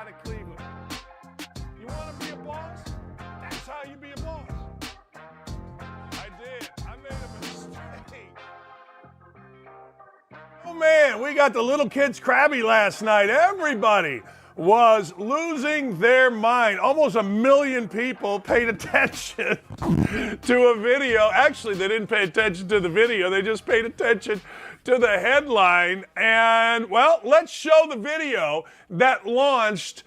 out of Cleveland. You want to be a boss? That's how you be a boss. I did. I made a mistake. Oh, man, we got the little kids crabby last night. Everybody was losing their mind. Almost 1 million people paid attention to a video. Actually, they didn't pay attention to the video. They just paid attention to the headline. And, well, let's show the video that launched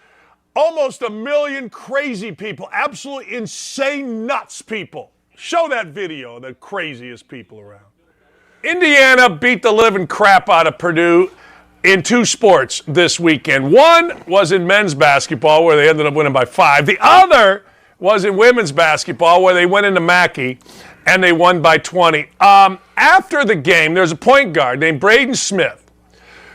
almost 1 million crazy people, absolutely insane nuts people. Show that video, the craziest people around. Indiana beat the living crap out of Purdue in 2 sports this weekend. One was in men's basketball, where they ended up winning by 5. The other was in women's basketball, where they went into Mackey and they won by 20. After the game, there's a point guard named Braden Smith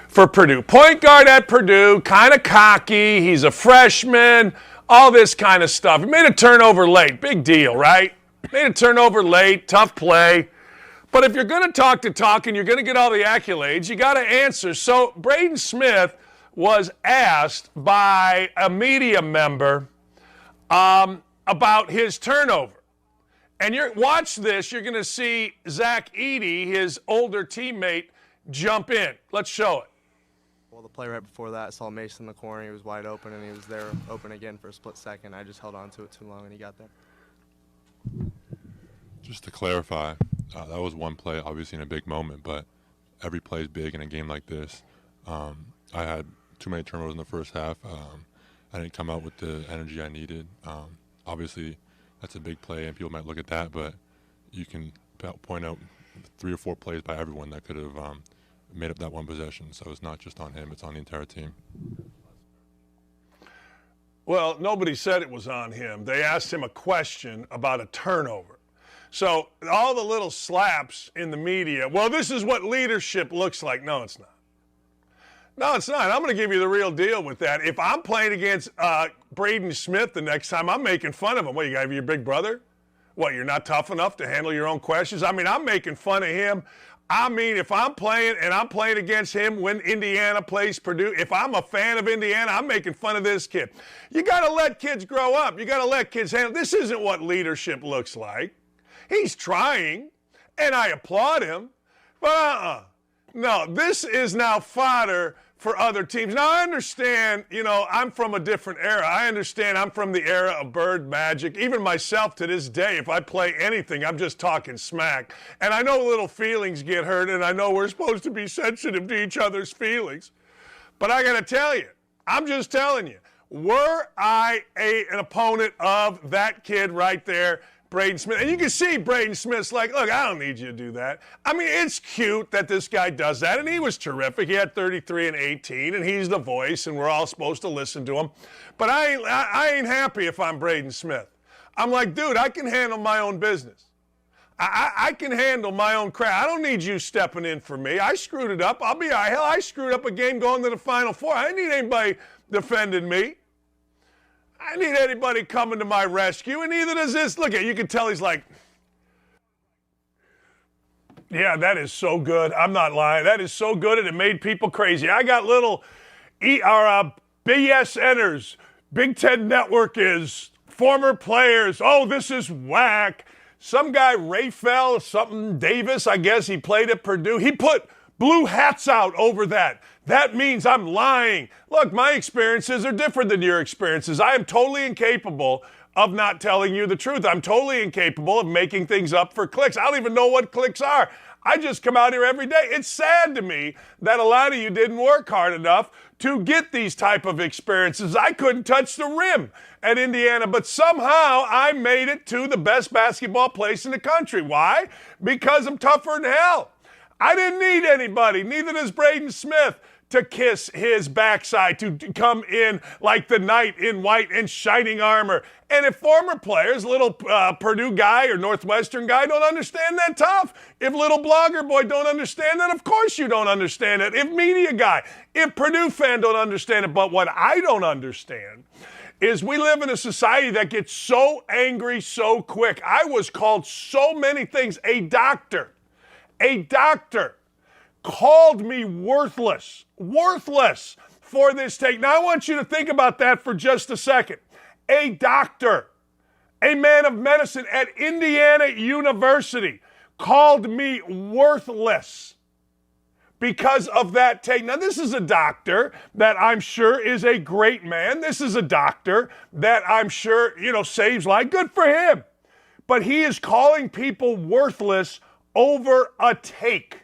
for Purdue. Point guard at Purdue, kind of cocky. He's a freshman, all this kind of stuff. He made a turnover late. Big deal, right? Made a turnover late, tough play. But if you're going to talk the talk and you're going to get all the accolades, you got to answer. So Braden Smith was asked by a media member about his turnover. And watch this. You're going to see Zach Edey, his older teammate, jump in. Let's show it. Well, the play right before that, I saw Mason in the corner. He was wide open, and he was there open again for a split second. I just held on to it too long, and he got there. Just to clarify, that was one play, obviously in a big moment, but every play is big in a game like this. I had too many turnovers in the first half. I didn't come out with the energy I needed. Obviously, that's a big play, and people might look at that, but you can point out 3 or 4 plays by everyone that could have made up that one possession. So it's not just on him, it's on the entire team. Well, nobody said it was on him. They asked him a question about a turnover. So all the little slaps in the media, well, this is what leadership looks like. No, it's not. No, it's not. I'm going to give you the real deal with that. If I'm playing against Braden Smith the next time, I'm making fun of him. What, you got to be your big brother? What, you're not tough enough to handle your own questions? I mean, I'm making fun of him. I mean, if I'm playing and I'm playing against him when Indiana plays Purdue, if I'm a fan of Indiana, I'm making fun of this kid. You got to let kids grow up. You got to let kids handle. This isn't what leadership looks like. He's trying, and I applaud him, but no, this is now fodder for other teams. Now, I understand, I'm from a different era. I understand I'm from the era of Bird, Magic. Even myself to this day, if I play anything, I'm just talking smack. And I know little feelings get hurt, and I know we're supposed to be sensitive to each other's feelings. But I got to tell you, I'm just telling you, were I an opponent of that kid right there, Braden Smith, and you can see Braden Smith's like, look, I don't need you to do that. I mean, it's cute that this guy does that, and he was terrific. He had 33 and 18, and he's the voice, and we're all supposed to listen to him. But I ain't happy if I'm Braden Smith. I'm like, dude, I can handle my own business. I can handle my own crap. I don't need you stepping in for me. I screwed it up. I'll be all right. Hell, I screwed up a game going to the Final Four. I didn't need anybody defending me. I need anybody coming to my rescue, and neither does this. Look at you can tell he's like, yeah, that is so good. I'm not lying. That is so good, and it made people crazy. I got little BSNers. Big Ten Network is former players. Oh, this is whack. Some guy, Rayfell, something Davis, I guess, he played at Purdue. He put blue hats out over that. That means I'm lying. Look, my experiences are different than your experiences. I am totally incapable of not telling you the truth. I'm totally incapable of making things up for clicks. I don't even know what clicks are. I just come out here every day. It's sad to me that a lot of you didn't work hard enough to get these type of experiences. I couldn't touch the rim at Indiana, but somehow I made it to the best basketball place in the country. Why? Because I'm tougher than hell. I didn't need anybody, neither does Braden Smith, to kiss his backside, to come in like the knight in white and shining armor. And if former players, little Purdue guy or Northwestern guy, don't understand that, tough. If little blogger boy don't understand that, of course you don't understand it. If media guy, if Purdue fan don't understand it. But what I don't understand is we live in a society that gets so angry so quick. I was called so many things. A doctor called me worthless for this take. Now, I want you to think about that for just a second. A doctor, a man of medicine at Indiana University, called me worthless because of that take. Now, this is a doctor that I'm sure is a great man. This is a doctor that I'm sure, saves life. Good for him. But he is calling people worthless over a take.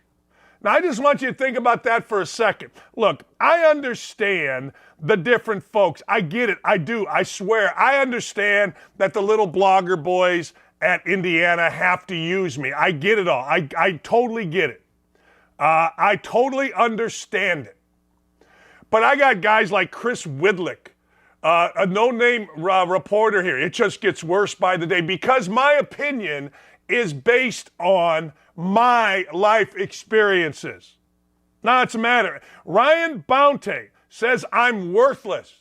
Now, I just want you to think about that for a second. Look, I understand the different folks. I get it. I do. I swear. I understand that the little blogger boys at Indiana have to use me. I get it all. I totally get it. I totally understand it. But I got guys like Chris Widlick, a no-name reporter here. It just gets worse by the day because my opinion is based on my life experiences. Now, it's a matter. Ryan Bounte says I'm worthless.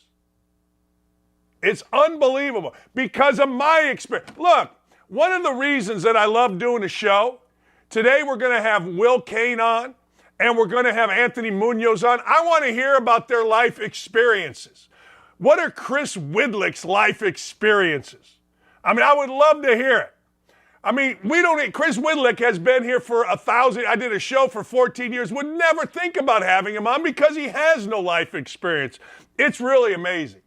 It's unbelievable because of my experience. Look, one of the reasons that I love doing a show, today we're going to have Will Kane on and we're going to have Anthony Muñoz on. I want to hear about their life experiences. What are Chris Widlick's life experiences? I mean, I would love to hear it. I mean, Chris Widlick has been here for 1,000. I did a show for 14 years. Would never think about having him on because he has no life experience. It's really amazing.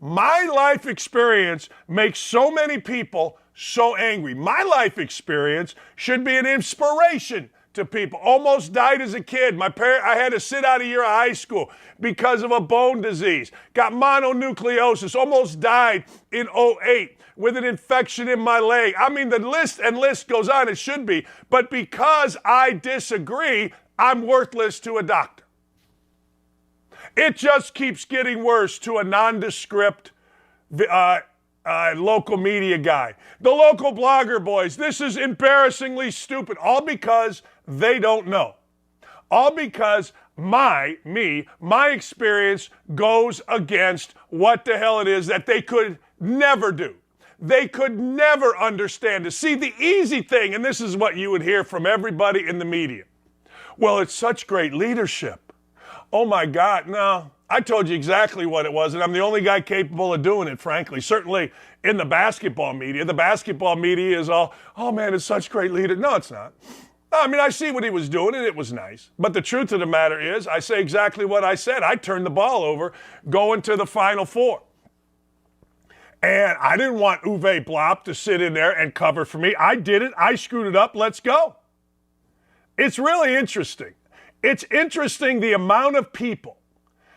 My life experience makes so many people so angry. My life experience should be an inspiration to people. Almost died as a kid. I had to sit out a year of high school because of a bone disease. Got mononucleosis. Almost died in 2008 with an infection in my leg. I mean, the list goes on. It should be. But because I disagree, I'm worthless to a doctor. It just keeps getting worse to a nondescript local media guy. The local blogger boys, this is embarrassingly stupid, all because they don't know. All because my experience goes against what the hell it is that they could never do. They could never understand it. See, the easy thing, and this is what you would hear from everybody in the media. Well, it's such great leadership. Oh my God, no. I told you exactly what it was, and I'm the only guy capable of doing it, frankly. Certainly in the basketball media. The basketball media is all, oh man, it's such great leader. No, it's not. I mean, I see what he was doing, and it was nice. But the truth of the matter is, I say exactly what I said. I turned the ball over going to the Final Four. And I didn't want Uwe Blop to sit in there and cover for me. I did it. I screwed it up. Let's go. It's really interesting. It's interesting the amount of people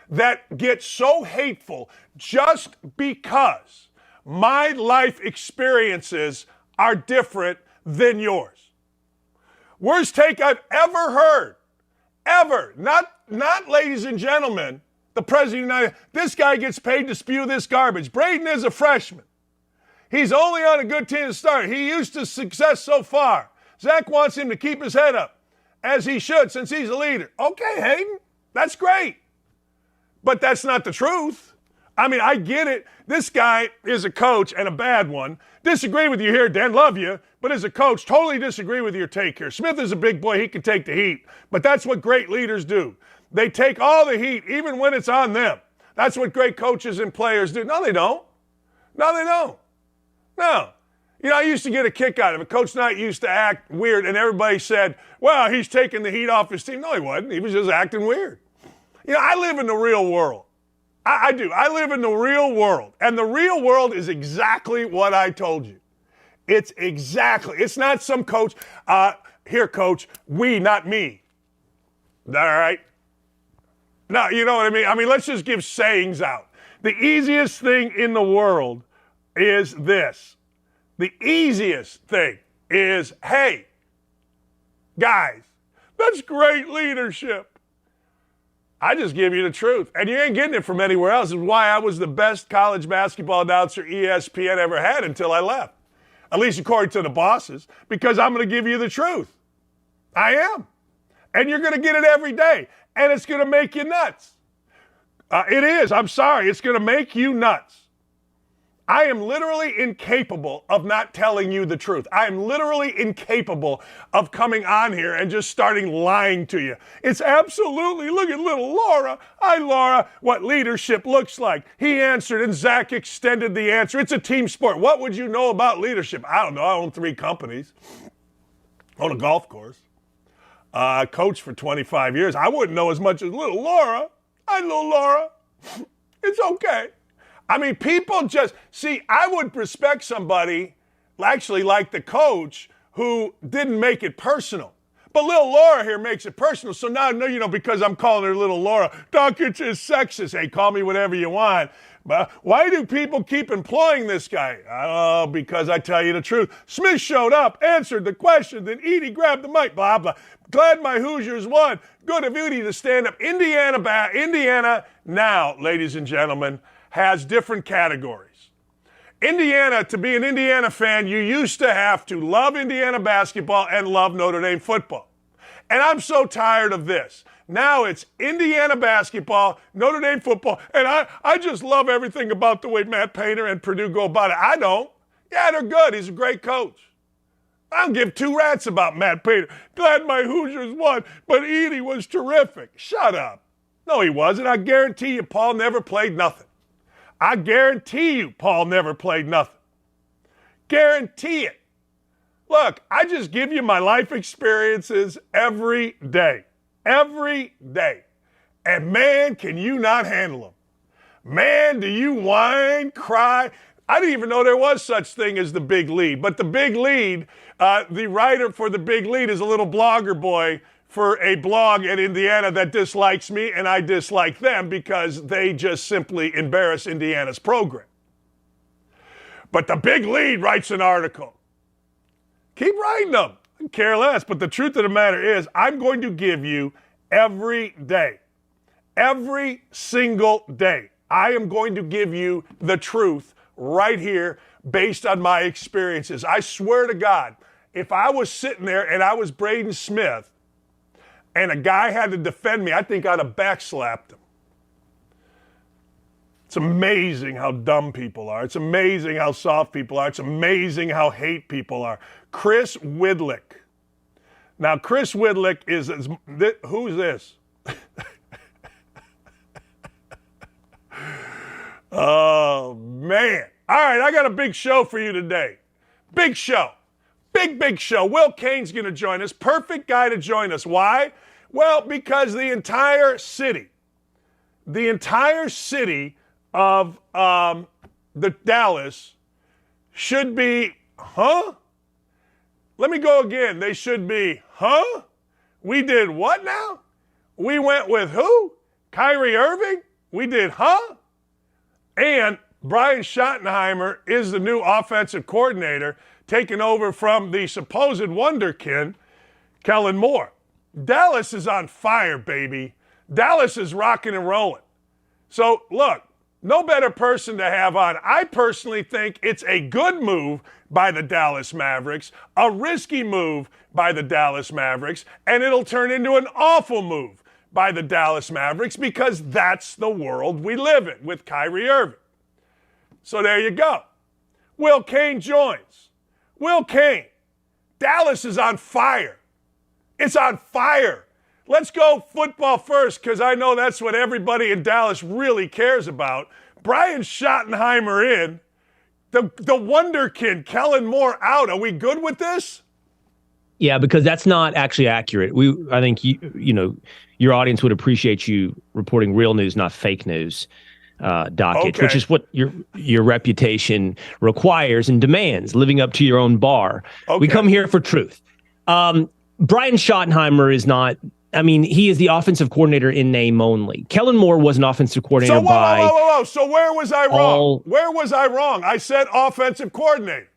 that get so hateful just because my life experiences are different than yours. Worst take I've ever heard. Ever. Not ladies and gentlemen, the President of the United States. This guy gets paid to spew this garbage. Braden is a freshman. He's only on a good team to start. He used to success so far. Zach wants him to keep his head up, as he should, since he's a leader. Okay, Hayden, that's great. But that's not the truth. I mean, I get it. This guy is a coach and a bad one. Disagree with you here, Dan. Love you. But as a coach, totally disagree with your take here. Smith is a big boy. He can take the heat. But that's what great leaders do. They take all the heat, even when it's on them. That's what great coaches and players do. No, they don't. No, they don't. No. I used to get a kick out of it. Coach Knight used to act weird, and everybody said, well, he's taking the heat off his team. No, he wasn't. He was just acting weird. I live in the real world. I do. I live in the real world. And the real world is exactly what I told you. It's not some coach. Here, coach, we, not me. All right? No, you know what I mean? I mean, let's just give sayings out. The easiest thing in the world is this. The easiest thing is, hey, guys, that's great leadership. I just give you the truth. And you ain't getting it from anywhere else. It's why I was the best college basketball announcer ESPN ever had until I left. At least according to the bosses, because I'm going to give you the truth. I am. And you're going to get it every day. And it's going to make you nuts. It is. I'm sorry. It's going to make you nuts. I am literally incapable of not telling you the truth. I am literally incapable of coming on here and just starting lying to you. It's absolutely, look at little Laura. Hi, Laura, what leadership looks like. He answered and Zach extended the answer. It's a team sport. What would you know about leadership? I don't know. I own 3 companies. I own a golf course. I coached for 25 years. I wouldn't know as much as little Laura. Hi, little Laura. It's okay. I mean, people just, see, I would respect somebody, actually like the coach, who didn't make it personal. But little Laura here makes it personal. So now, because I'm calling her little Laura, Dakich is sexist. Hey, call me whatever you want. But why do people keep employing this guy? Oh, because I tell you the truth. Smith showed up, answered the question, then Edie grabbed the mic, blah, blah. Glad my Hoosiers won. Good of Edie to stand up. Indiana now, ladies and gentlemen, has different categories. Indiana, to be an Indiana fan, you used to have to love Indiana basketball and love Notre Dame football. And I'm so tired of this. Now it's Indiana basketball, Notre Dame football, and I just love everything about the way Matt Payton and Purdue go about it. I don't. Yeah, they're good. He's a great coach. I don't give 2 rats about Matt Payton. Glad my Hoosiers won, but Edie was terrific. Shut up. No, he wasn't. I guarantee you Paul never played nothing. I guarantee you Paul never played nothing. Guarantee it. Look, I just give you my life experiences every day. Every day. And man, can you not handle them. Man, do you whine, cry. I didn't even know there was such thing as the Big Lead. But the Big Lead, the writer for the Big Lead is a little blogger boy for a blog in Indiana that dislikes me, and I dislike them because they just simply embarrass Indiana's program. But the Big Lead writes an article. Keep writing them. I care less. But the truth of the matter is, I'm going to give you every day, every single day, I am going to give you the truth right here based on my experiences. I swear to God, if I was sitting there and I was Braden Smith, and a guy had to defend me, I think I'd have backslapped him. It's amazing how dumb people are. It's amazing how soft people are. It's amazing how hate people are. Chris Widlick. Now, Chris Widlick who's this? Oh, man. All right, I got a big show for you today. Big show. Big show. Will Cain's going to join us. Perfect guy to join us. Why? Well, because the entire city of the Dallas should be, huh? Let me go again. They should be, huh? We did what now? We went with who? Kyrie Irving? We did, huh? And Brian Schottenheimer is the new offensive coordinator, taking over from the supposed wonderkin, Kellen Moore. Dallas is on fire, baby. Dallas is rocking and rolling. So, look, no better person to have on. I personally think it's a good move by the Dallas Mavericks, a risky move by the Dallas Mavericks, and it'll turn into an awful move by the Dallas Mavericks because that's the world we live in with Kyrie Irving. So there you go. Will Cain joins. Will Cain. Dallas is on fire. It's on fire. Let's go football first because I know that's what everybody in Dallas really cares about. Brian Schottenheimer in. The wonderkin, Kellen Moore out. Are we good with this? Yeah, because that's not actually accurate. I think your audience would appreciate you reporting real news, not fake news, Dakich, okay. Which is what your reputation requires and demands, living up to your own bar. Okay. We come here for truth. Brian Schottenheimer is not. I mean, he is the offensive coordinator in name only. Kellen Moore was an offensive coordinator whoa. So where was I wrong? Where was I wrong? I said offensive coordinator.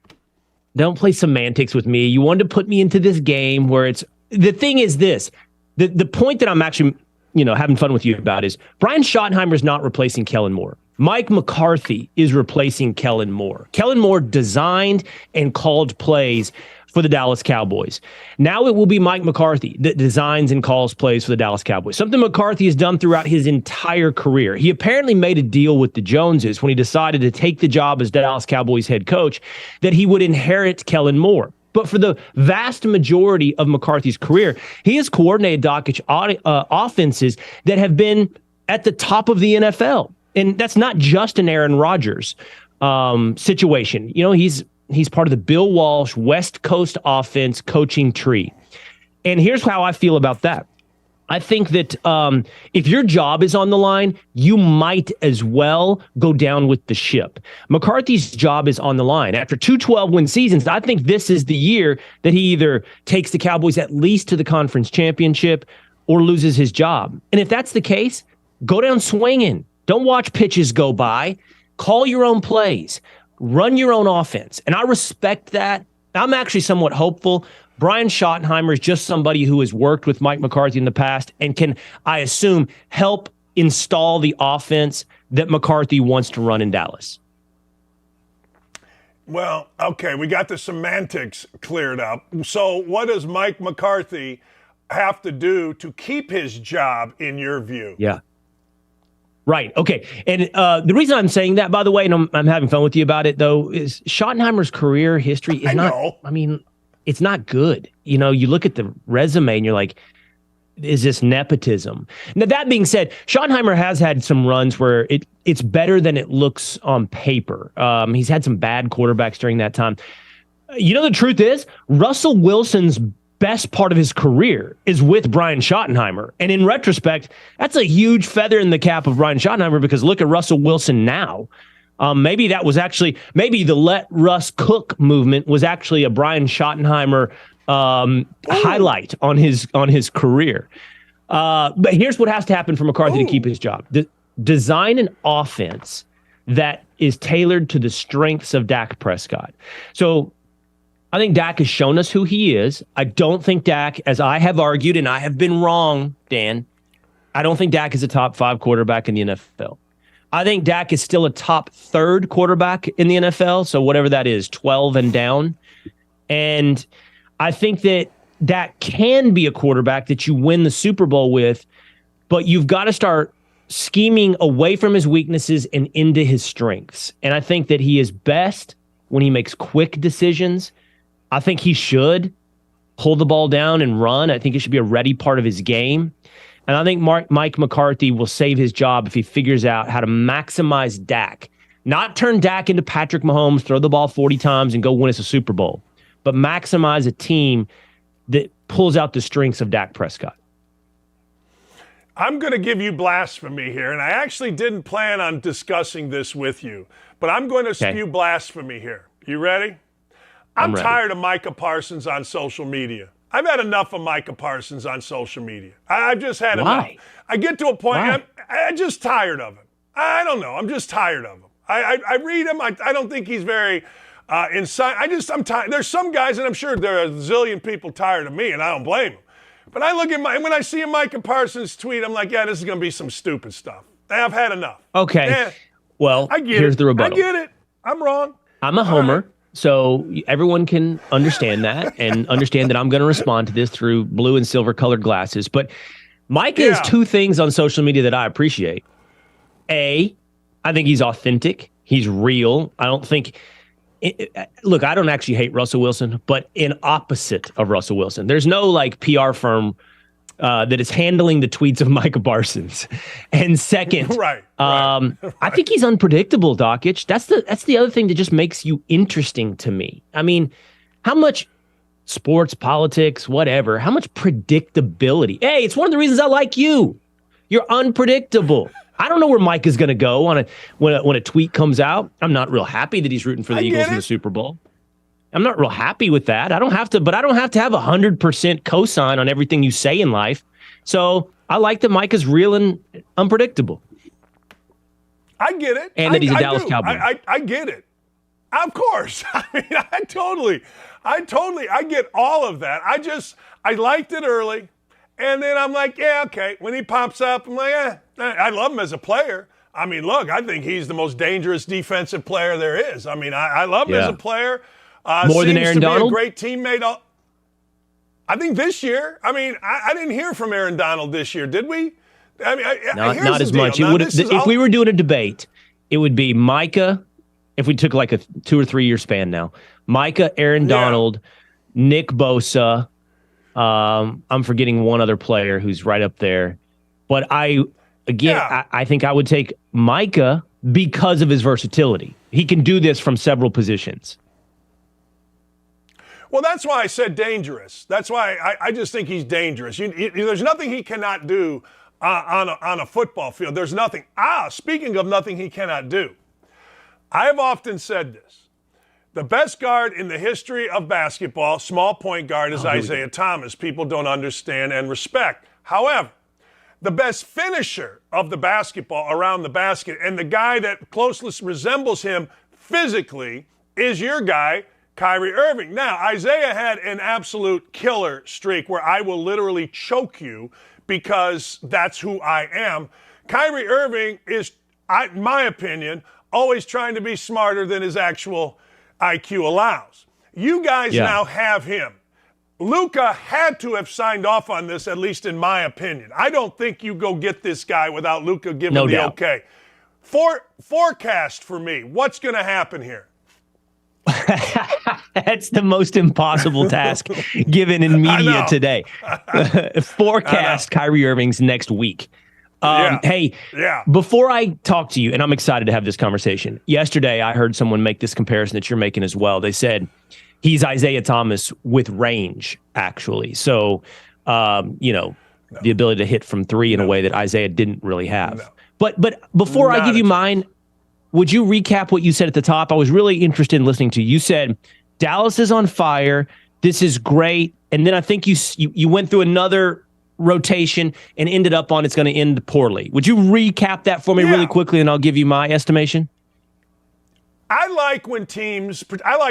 Don't play semantics with me. You wanted to put me into this game where it's the thing is this. The point that I'm actually, having fun with you about is Brian Schottenheimer is not replacing Kellen Moore. Mike McCarthy is replacing Kellen Moore. Kellen Moore designed and called plays for the Dallas Cowboys. Now it will be Mike McCarthy that designs and calls plays for the Dallas Cowboys, something McCarthy has done throughout his entire career. He apparently made a deal with the Joneses when he decided to take the job as Dallas Cowboys head coach that he would inherit Kellen Moore. But for the vast majority of McCarthy's career, he has coordinated Dakich offenses that have been at the top of the NFL. And that's not just an Aaron Rodgers situation. You know, he's part of the Bill Walsh West Coast offense coaching tree. And here's how I feel about that. I think that if your job is on the line, you might as well go down with the ship. McCarthy's job is on the line. After 2 12-win seasons, I think this is the year that he either takes the Cowboys at least to the conference championship or loses his job. And if that's the case, go down swinging. Don't watch pitches go by. Call your own plays. Run your own offense. And I respect that. I'm actually somewhat hopeful. Brian Schottenheimer is just somebody who has worked with Mike McCarthy in the past and can, I assume, help install the offense that McCarthy wants to run in Dallas. Well, okay, we got the semantics cleared up. So what does Mike McCarthy have to do to keep his job, in your view? Yeah. Right. Okay. And the reason I'm saying that, by the way, and I'm having fun with you about it, though, is Schottenheimer's career history is it's not good. You know, you look at the resume and you're like, is this nepotism? Now, that being said, Schottenheimer has had some runs where it's better than it looks on paper. He's had some bad quarterbacks during that time. You know, the truth is, Russell Wilson's best part of his career is with Brian Schottenheimer. And in retrospect, that's a huge feather in the cap of Brian Schottenheimer, because look at Russell Wilson now. Maybe the Let Russ Cook movement was actually a Brian Schottenheimer highlight on his career. But here's what has to happen for McCarthy to keep his job. Design an offense that is tailored to the strengths of Dak Prescott. So I think Dak has shown us who he is. I don't think Dak, as I have argued, and I have been wrong, Dan, I don't think Dak is a top 5 quarterback in the NFL. I think Dak is still a top 3rd quarterback in the NFL, so whatever that is, 12 and down. And I think that Dak can be a quarterback that you win the Super Bowl with, but you've got to start scheming away from his weaknesses and into his strengths. And I think that he is best when he makes quick decisions. I think he should pull the ball down and run. I think it should be a ready part of his game. And I think Mike McCarthy will save his job if he figures out how to maximize Dak. Not turn Dak into Patrick Mahomes, throw the ball 40 times and go win us a Super Bowl, but maximize a team that pulls out the strengths of Dak Prescott. I'm going to give you blasphemy here, and I actually didn't plan on discussing this with you, but I'm going to spew blasphemy here. You ready? I'm tired of Micah Parsons on social media. I've had enough of Micah Parsons on social media. I've just had enough. I get to a point, I'm just tired of him. I don't know. I'm just tired of him. I read him. I don't think he's very inside. I'm tired. There's some guys, and I'm sure there are a zillion people tired of me, and I don't blame them. But I look at when I see a Micah Parsons tweet, I'm like, yeah, this is going to be some stupid stuff. I've had enough. Okay. Well, here's the rebuttal. I get it. I'm wrong. I'm a homer. So everyone can understand that and understand that I'm going to respond to this through blue and silver colored glasses. But Mike has 2 things on social media that I appreciate. A, I think he's authentic. He's real. I don't think look, I don't actually hate Russell Wilson, but in opposite of Russell Wilson. There's no like PR firm that is handling the tweets of Micah Parsons. And second, I think he's unpredictable, Dakich. That's the other thing that just makes you interesting to me. I mean, how much sports, politics, whatever, how much predictability? Hey, it's one of the reasons I like you. You're unpredictable. I don't know where Mike is going to go when a tweet comes out. I'm not real happy that he's rooting for the Eagles in the Super Bowl. I'm not real happy with that. I don't have to have 100% cosign on everything you say in life. So I like that Mike is real and unpredictable. I get it. And that he's a Dallas Cowboy. I get it. Of course. I mean, I get all of that. I liked it early. And then I'm like, yeah, okay. When he pops up, I'm like, I love him as a player. I mean, look, I think he's the most dangerous defensive player there is. I mean, I love him as a player. More than Aaron Donald? Be a great teammate. I think this year. I mean, I didn't hear from Aaron Donald this year, did we? I mean, not as much. It would if we were doing a debate, it would be Micah. If we took like a 2 or 3 year span now, Micah, Aaron Donald, Nick Bosa. I'm forgetting one other player who's right up there, but I think I would take Micah because of his versatility. He can do this from several positions. Well, that's why I said dangerous. That's why I just think he's dangerous. There's nothing he cannot do on a football field. There's nothing. Speaking of nothing he cannot do, I have often said this. The best guard in the history of basketball, small point guard, is Isaiah Thomas. People don't understand and respect. However, the best finisher of the basketball around the basket and the guy that closest resembles him physically is your guy, Kyrie Irving. Now, Isaiah had an absolute killer streak where I will literally choke you because that's who I am. Kyrie Irving is, in my opinion, always trying to be smarter than his actual IQ allows. You guys now have him. Luka had to have signed off on this, at least in my opinion. I don't think you go get this guy without Luka giving the okay. Forecast for me. What's going to happen here? That's the most impossible task given in media today. Forecast Kyrie Irving's next week. Before I talk to you, and I'm excited to have this conversation, yesterday I heard someone make this comparison that you're making as well. They said he's Isaiah Thomas with range, actually. So, the ability to hit from three in a way that Isaiah didn't really have. No. But before I give you mine, would you recap what you said at the top? I was really interested in listening to you. You said Dallas is on fire. This is great. And then I think you went through another rotation and ended up on it's going to end poorly. Would you recap that for me really quickly, and I'll give you my estimation? I like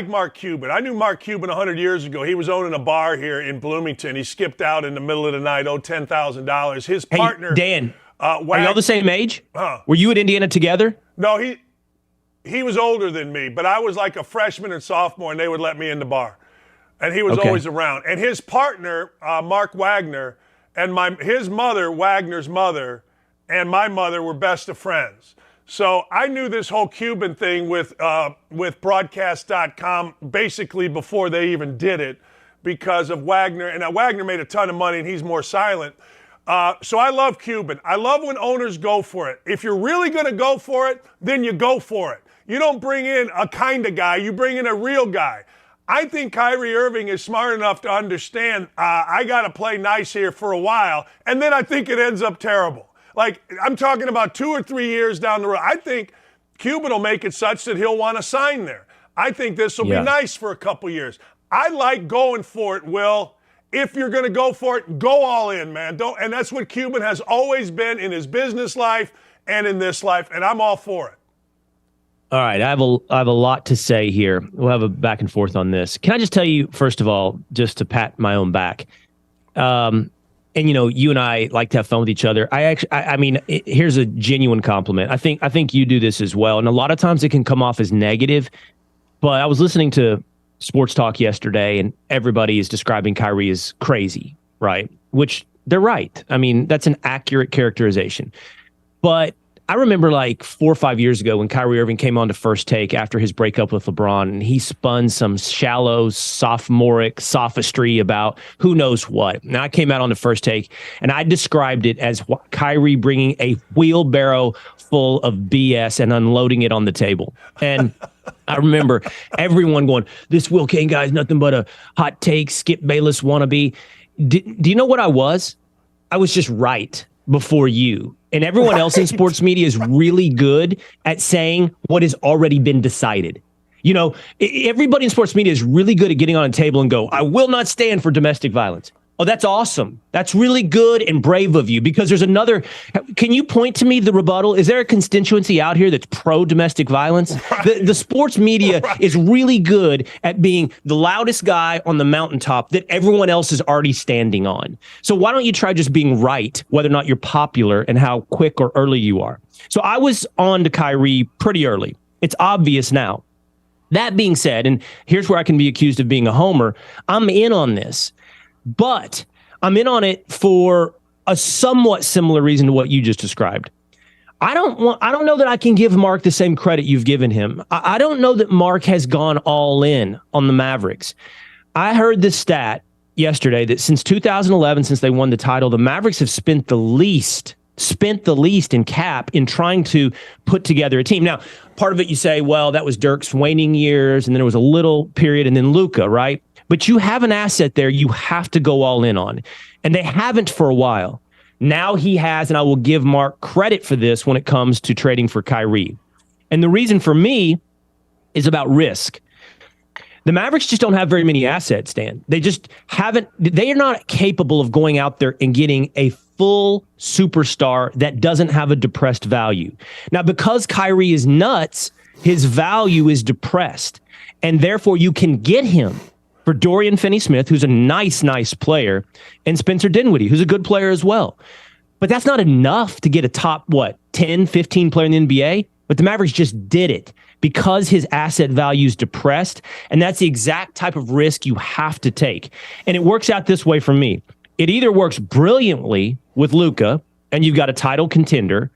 Mark Cuban. I knew Mark Cuban 100 years ago. He was owning a bar here in Bloomington. He skipped out in the middle of the night, owed $10,000. His partner, Dan, are y'all the same age? Were you at Indiana together? No, he was older than me, but I was like a freshman and sophomore, and they would let me in the bar. And he was always around. And his partner, Mark Wagner, and his mother, Wagner's mother, and my mother were best of friends. So I knew this whole Cuban thing with broadcast.com basically before they even did it because of Wagner. And Wagner made a ton of money, and he's more silent. So I love Cuban. I love when owners go for it. If you're really going to go for it, then you go for it. You don't bring in a kind of guy. You bring in a real guy. I think Kyrie Irving is smart enough to understand I got to play nice here for a while, and then I think it ends up terrible. Like, I'm talking about 2 or 3 years down the road. I think Cuban will make it such that he'll want to sign there. I think this will be nice for a couple years. I like going for it, Will. If you're going to go for it, go all in, man. And that's what Cuban has always been in his business life and in this life, and I'm all for it. All right, I have a lot to say here. We'll have a back and forth on this. Can I just tell you, first of all, just to pat my own back, and you and I like to have fun with each other. Here's a genuine compliment. I think you do this as well, and a lot of times it can come off as negative. But I was listening to Sports Talk yesterday, and everybody is describing Kyrie as crazy, right? Which they're right. I mean, that's an accurate characterization. But I remember like 4 or 5 years ago when Kyrie Irving came on to First Take after his breakup with LeBron, and he spun some shallow, sophomoric sophistry about who knows what. And I came out on the First Take, and I described it as Kyrie bringing a wheelbarrow full of BS and unloading it on the table. And I remember everyone going, this Will Kane guy is nothing but a hot take, Skip Bayless wannabe. Do you know what I was? I was just right before you. And everyone else in sports media is really good at saying what has already been decided. Everybody in sports media is really good at getting on a table and go, I will not stand for domestic violence. Oh, that's awesome. That's really good and brave of you, because there's another. Can you point to me the rebuttal? Is there a constituency out here that's pro-domestic violence? Right. The sports media is really good at being the loudest guy on the mountaintop that everyone else is already standing on. So why don't you try just being right, whether or not you're popular and how quick or early you are? So I was on to Kyrie pretty early. It's obvious now That being said, and here's where I can be accused of being a homer, I'm in on this, but I'm in on it for a somewhat similar reason to what you just described. I don't know that I can give Mark the same credit you've given him. I don't know that Mark has gone all in on the Mavericks. I heard this stat yesterday that since 2011, since they won the title, the Mavericks have spent the least in cap in trying to put together a team. Now, part of it you say, well, that was Dirk's waning years, and then there was a little period, and then Luka, right? But you have an asset there you have to go all in on, and they haven't for a while. Now he has, and I will give Mark credit for this when it comes to trading for Kyrie. And the reason for me is about risk. The Mavericks just don't have very many assets, Dan. They just haven't. They are not capable of going out there and getting a full superstar that doesn't have a depressed value. Now, because Kyrie is nuts, his value is depressed. And therefore, you can get him for Dorian Finney-Smith, who's a nice player, and Spencer Dinwiddie, who's a good player as well. But that's not enough to get a top, 10, 15 player in the NBA? But the Mavericks just did it because his asset value is depressed, and that's the exact type of risk you have to take. And it works out this way for me. It either works brilliantly with Luka, and you've got a title contender,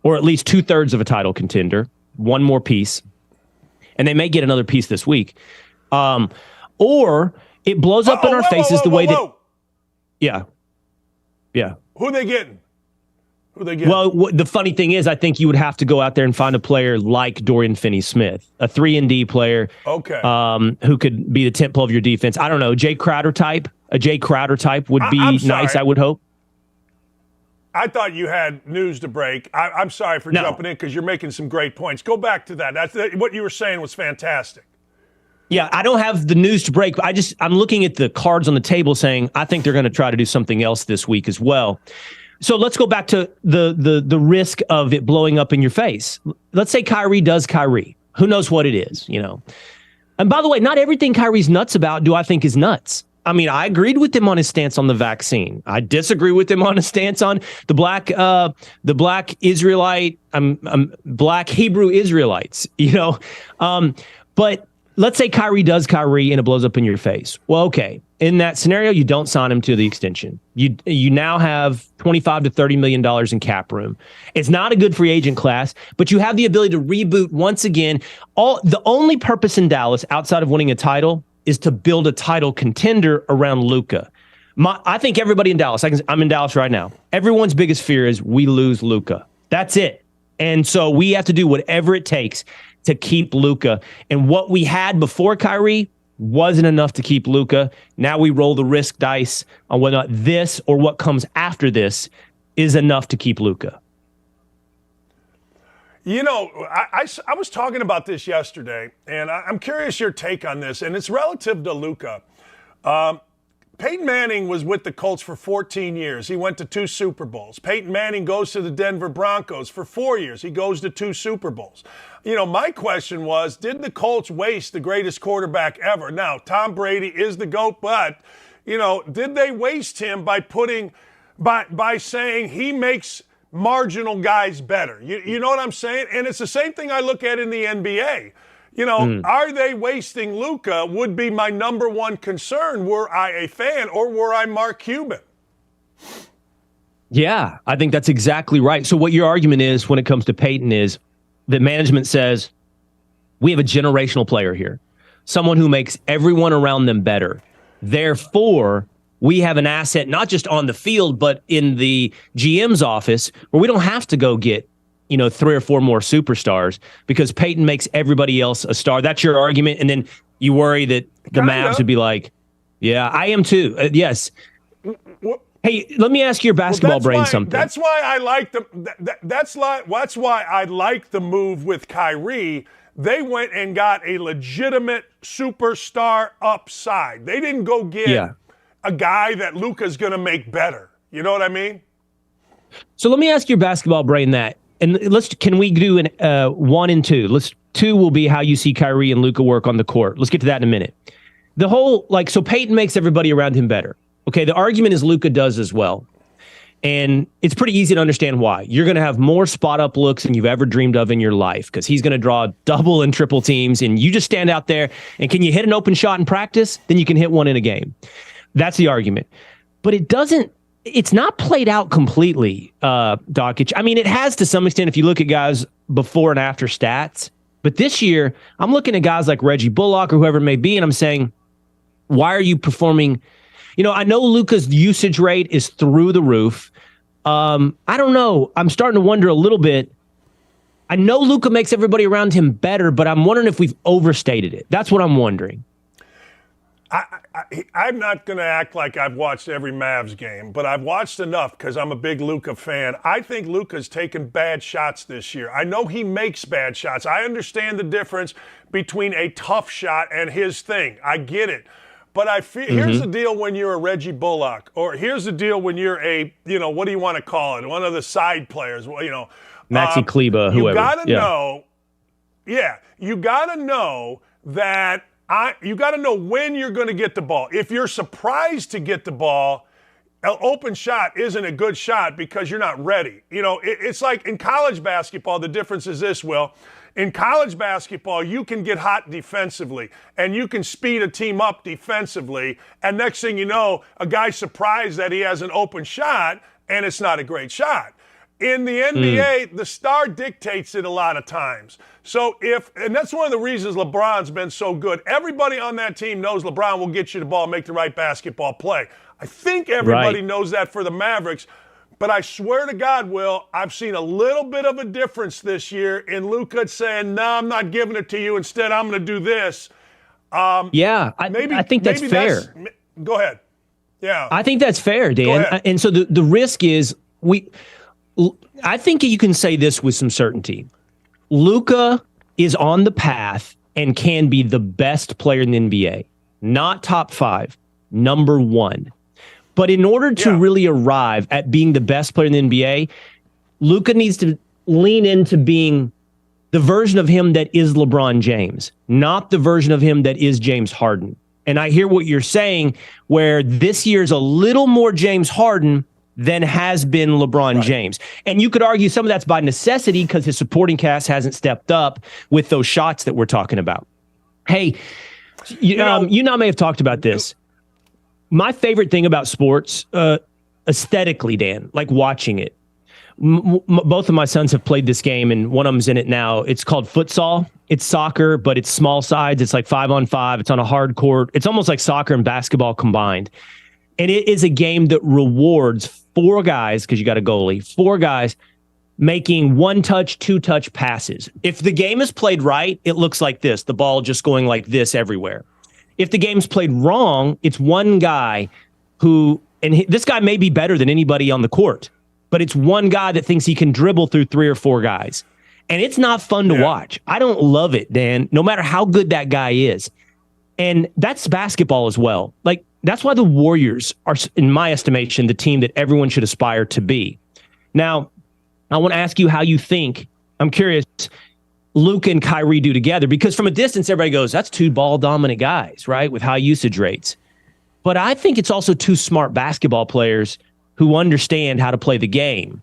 or at least 2/3 of a title contender, one more piece, and they may get another piece this week. Or it blows up in our faces the way that... Yeah. Who they getting? Well, the funny thing is, I think you would have to go out there and find a player like Dorian Finney-Smith, a 3-and-D player, who could be the tent pole of your defense. I don't know, Jay Crowder type. A Jay Crowder type would be nice, I would hope. I thought you had news to break. I'm sorry for jumping in because you're making some great points. Go back to that. What you were saying was fantastic. Yeah, I don't have the news to break, but I'm looking at the cards on the table saying I think they're going to try to do something else this week as well. So let's go back to the risk of it blowing up in your face. Let's say Kyrie does Kyrie. Who knows what it is, And by the way, not everything Kyrie's nuts about do I think is nuts. I mean, I agreed with him on his stance on the vaccine. I disagree with him on his stance on the black Israelite, black Hebrew Israelites, But let's say Kyrie does Kyrie and it blows up in your face. Well, okay. In that scenario, you don't sign him to the extension. You now have $25 to $30 million in cap room. It's not a good free agent class, but you have the ability to reboot once again. The only purpose in Dallas outside of winning a title is to build a title contender around Luka. I think everybody in Dallas, I'm in Dallas right now, everyone's biggest fear is we lose Luka. That's it. And so we have to do whatever it takes to keep Luka. And what we had before Kyrie wasn't enough to keep Luka. Now we roll the risk dice on whether or not this or what comes after this is enough to keep Luka. I was talking about this yesterday, and I'm curious your take on this, and it's relative to Luka. Peyton Manning was with the Colts for 14 years. He went to 2 Super Bowls. Peyton Manning goes to the Denver Broncos for 4 years. He goes to 2 Super Bowls. My question was, did the Colts waste the greatest quarterback ever? Now, Tom Brady is the GOAT, but, did they waste him by saying he makes marginal guys better? You know what I'm saying? And it's the same thing I look at in the NBA. Are they wasting Luka would be my number one concern were I a fan or were I Mark Cuban. Yeah, I think that's exactly right. So what your argument is when it comes to Payton is that management says we have a generational player here, someone who makes everyone around them better. Therefore, we have an asset not just on the field, but in the GM's office where we don't have to go get 3 or 4 more superstars because Payton makes everybody else a star. That's your argument. And then you worry that the Mavs would be like, yeah, I am too. Yes. Hey, let me ask your basketball brain something. That's why I like that's why I like the move with Kyrie. They went and got a legitimate superstar upside. They didn't go get a guy that Luka's going to make better. You know what I mean? So let me ask your basketball brain that. And can we do 1 and 2? 2 will be how you see Kyrie and Luka work on the court. Let's get to that in a minute. The whole, so Payton makes everybody around him better. Okay, the argument is Luka does as well. And it's pretty easy to understand why. You're going to have more spot-up looks than you've ever dreamed of in your life because he's going to draw double and triple teams, and you just stand out there, and can you hit an open shot in practice? Then you can hit one in a game. That's the argument. But it's not played out completely, Dakich. I mean, it has to some extent if you look at guys before and after stats. But this year, I'm looking at guys like Reggie Bullock or whoever it may be, and I'm saying, why are you performing? I know Luka's usage rate is through the roof. I don't know. I'm starting to wonder a little bit. I know Luka makes everybody around him better, but I'm wondering if we've overstated it. That's what I'm wondering. I'm not going to act like I've watched every Mavs game, but I've watched enough because I'm a big Luka fan. I think Luka's taken bad shots this year. I know he makes bad shots. I understand the difference between a tough shot and his thing. I get it. But I feel here's the deal when you're a Reggie Bullock, or here's the deal when you're a, what do you want to call it? One of the side players, Maxi Kleba, whoever. You got to know, you got to know that you got to know when you're going to get the ball. If you're surprised to get the ball, an open shot isn't a good shot because you're not ready. It's like in college basketball, the difference is this, Will. In college basketball, you can get hot defensively, and you can speed a team up defensively, and next thing you know, a guy's surprised that he has an open shot, and it's not a great shot. In the NBA, the star dictates it a lot of times. So and that's one of the reasons LeBron's been so good. Everybody on that team knows LeBron will get you the ball, make the right basketball play. I think everybody knows that for the Mavericks. But I swear to God, Will, I've seen a little bit of a difference this year in Luka saying, no, I'm not giving it to you. Instead, I'm going to do this. I think that's fair. Go ahead. Yeah. I think that's fair, Dan. And so the risk is I think you can say this with some certainty. Luka is on the path and can be the best player in the NBA. Not top 5, number 1. But in order to really arrive at being the best player in the NBA, Luka needs to lean into being the version of him that is LeBron James, not the version of him that is James Harden. And I hear what you're saying, where this year's a little more James Harden than has been LeBron James. And you could argue some of that's by necessity because his supporting cast hasn't stepped up with those shots that we're talking about. Hey, you may have talked about this. My favorite thing about sports, aesthetically, Dan, like watching it. Both of my sons have played this game, and one of them's in it now. It's called futsal. It's soccer, but it's small sides. It's like 5-on-5. It's on a hard court. It's almost like soccer and basketball combined. And it is a game that rewards 4 guys, because you got a goalie, 4 guys making 1-touch, 2-touch passes. If the game is played right, it looks like this, the ball just going like this everywhere. If the game's played wrong, it's one guy who, this guy may be better than anybody on the court, but it's one guy that thinks he can dribble through 3 or 4 guys. And it's not fun to watch. I don't love it, Dan, no matter how good that guy is. And that's basketball as well. Like, that's why the Warriors are, in my estimation, the team that everyone should aspire to be. Now, I want to ask you how you think, I'm curious, Luka and Kyrie do together, because from a distance, everybody goes, that's 2 ball-dominant guys, right, with high usage rates. But I think it's also 2 smart basketball players who understand how to play the game.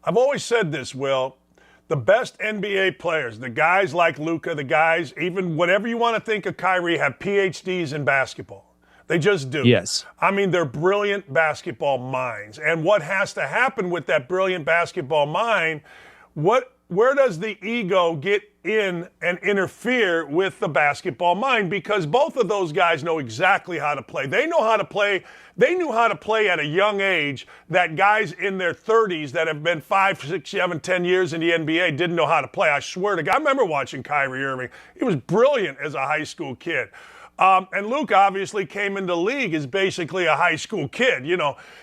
I've always said this, Will. The best NBA players, the guys like Luka, the guys, even whatever you want to think of Kyrie, have PhDs in basketball. They just do. Yes. I mean, they're brilliant basketball minds. And what has to happen with that brilliant basketball mind, where does the ego get in and interfere with the basketball mind? Because both of those guys know exactly how to play. They know how to play. They knew how to play at a young age that guys in their 30s that have been 5, 6, 7, 10 years in the NBA didn't know how to play. I swear to God. I remember watching Kyrie Irving. He was brilliant as a high school kid. And Luke obviously came into the league as basically a high school kid,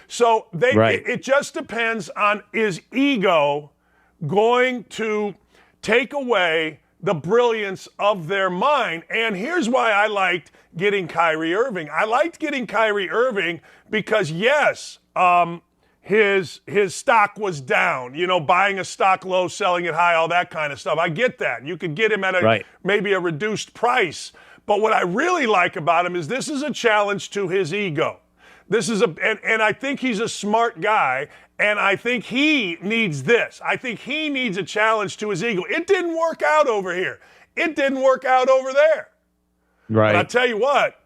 So it just depends on his ego going to take away the brilliance of their mind. And here's why I liked getting Kyrie Irving. I liked getting Kyrie Irving because, yes, his stock was down, buying a stock low, selling it high, all that kind of stuff. I get that. You could get him at maybe a reduced price. But what I really like about him is this is a challenge to his ego. And I think he's a smart guy, and I think he needs this. I think he needs a challenge to his ego. It didn't work out over here. It didn't work out over there. Right. But I tell you what,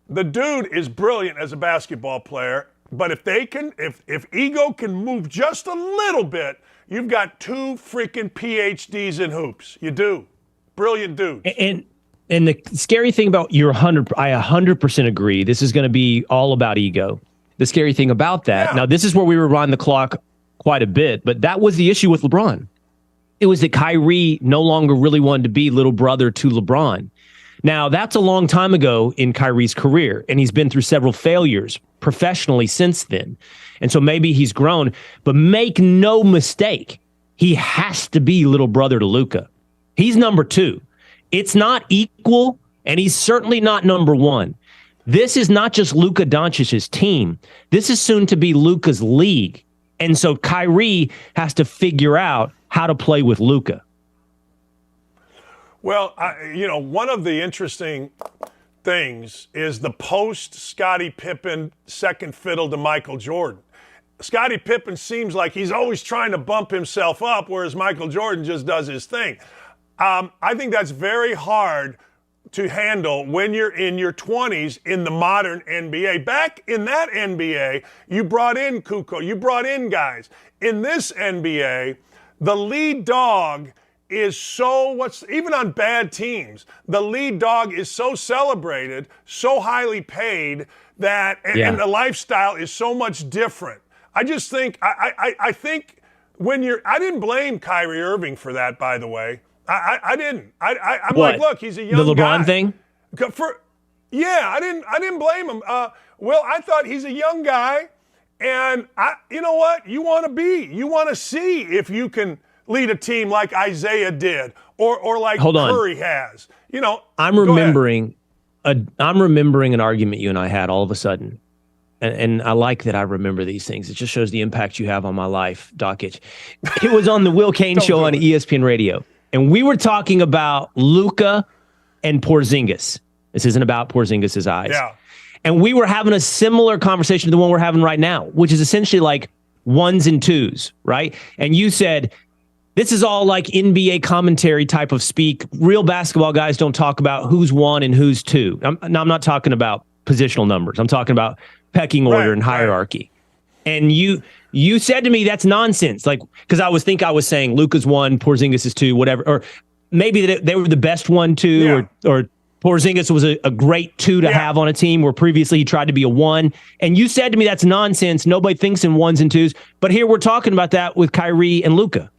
the dude is brilliant as a basketball player, but if ego can move just a little bit, you've got 2 freaking PhDs in hoops. You do. Brilliant dudes. And the scary thing about I 100% agree. This is going to be all about ego. The scary thing about that, now this is where we were on the clock quite a bit, but that was the issue with LeBron. It was that Kyrie no longer really wanted to be little brother to LeBron. Now, that's a long time ago in Kyrie's career, and he's been through several failures professionally since then. And so maybe he's grown, but make no mistake, he has to be little brother to Luka. He's number 2. It's not equal, and he's certainly not number 1. This is not just Luka Dončić's team. This is soon to be Luka's league. And so Kyrie has to figure out how to play with Luka. Well, one of the interesting things is the post-Scottie Pippen second fiddle to Michael Jordan. Scottie Pippen seems like he's always trying to bump himself up, whereas Michael Jordan just does his thing. I think that's very hard to handle when you're in your 20s in the modern NBA. Back in that NBA, you brought in Kukoc, you brought in guys. In this NBA, the lead dog is even on bad teams, the lead dog is so celebrated, so highly paid that, and the lifestyle is so much different. I just think, I think I didn't blame Kyrie Irving for that, by the way. I didn't. I'm what? Like, look, he's a young guy. The LeBron thing? I didn't blame him. Well, I thought he's a young guy, and you know what? You want to see if you can lead a team like Isaiah did, or like Curry has. I'm remembering an argument you and I had all of a sudden. And I like that I remember these things. It just shows the impact you have on my life, Dakich. It was on the Will Cain show on ESPN Radio. And we were talking about Luka and Porzingis. This isn't about Porzingis' eyes. Yeah. And we were having a similar conversation to the one we're having right now, which is essentially like 1s and 2s, right? And you said, this is all like NBA commentary type of speak. Real basketball guys don't talk about who's 1 and who's 2. I'm not talking about positional numbers. I'm talking about pecking order and hierarchy. Right. And you said to me, that's nonsense. Like, because I was saying Luka's 1, Porzingis is 2, whatever. Or maybe they were the best 1, 2, or Porzingis was a great 2 to have on a team where previously he tried to be a 1. And you said to me, that's nonsense. Nobody thinks in 1s and 2s. But here we're talking about that with Kyrie and Luka.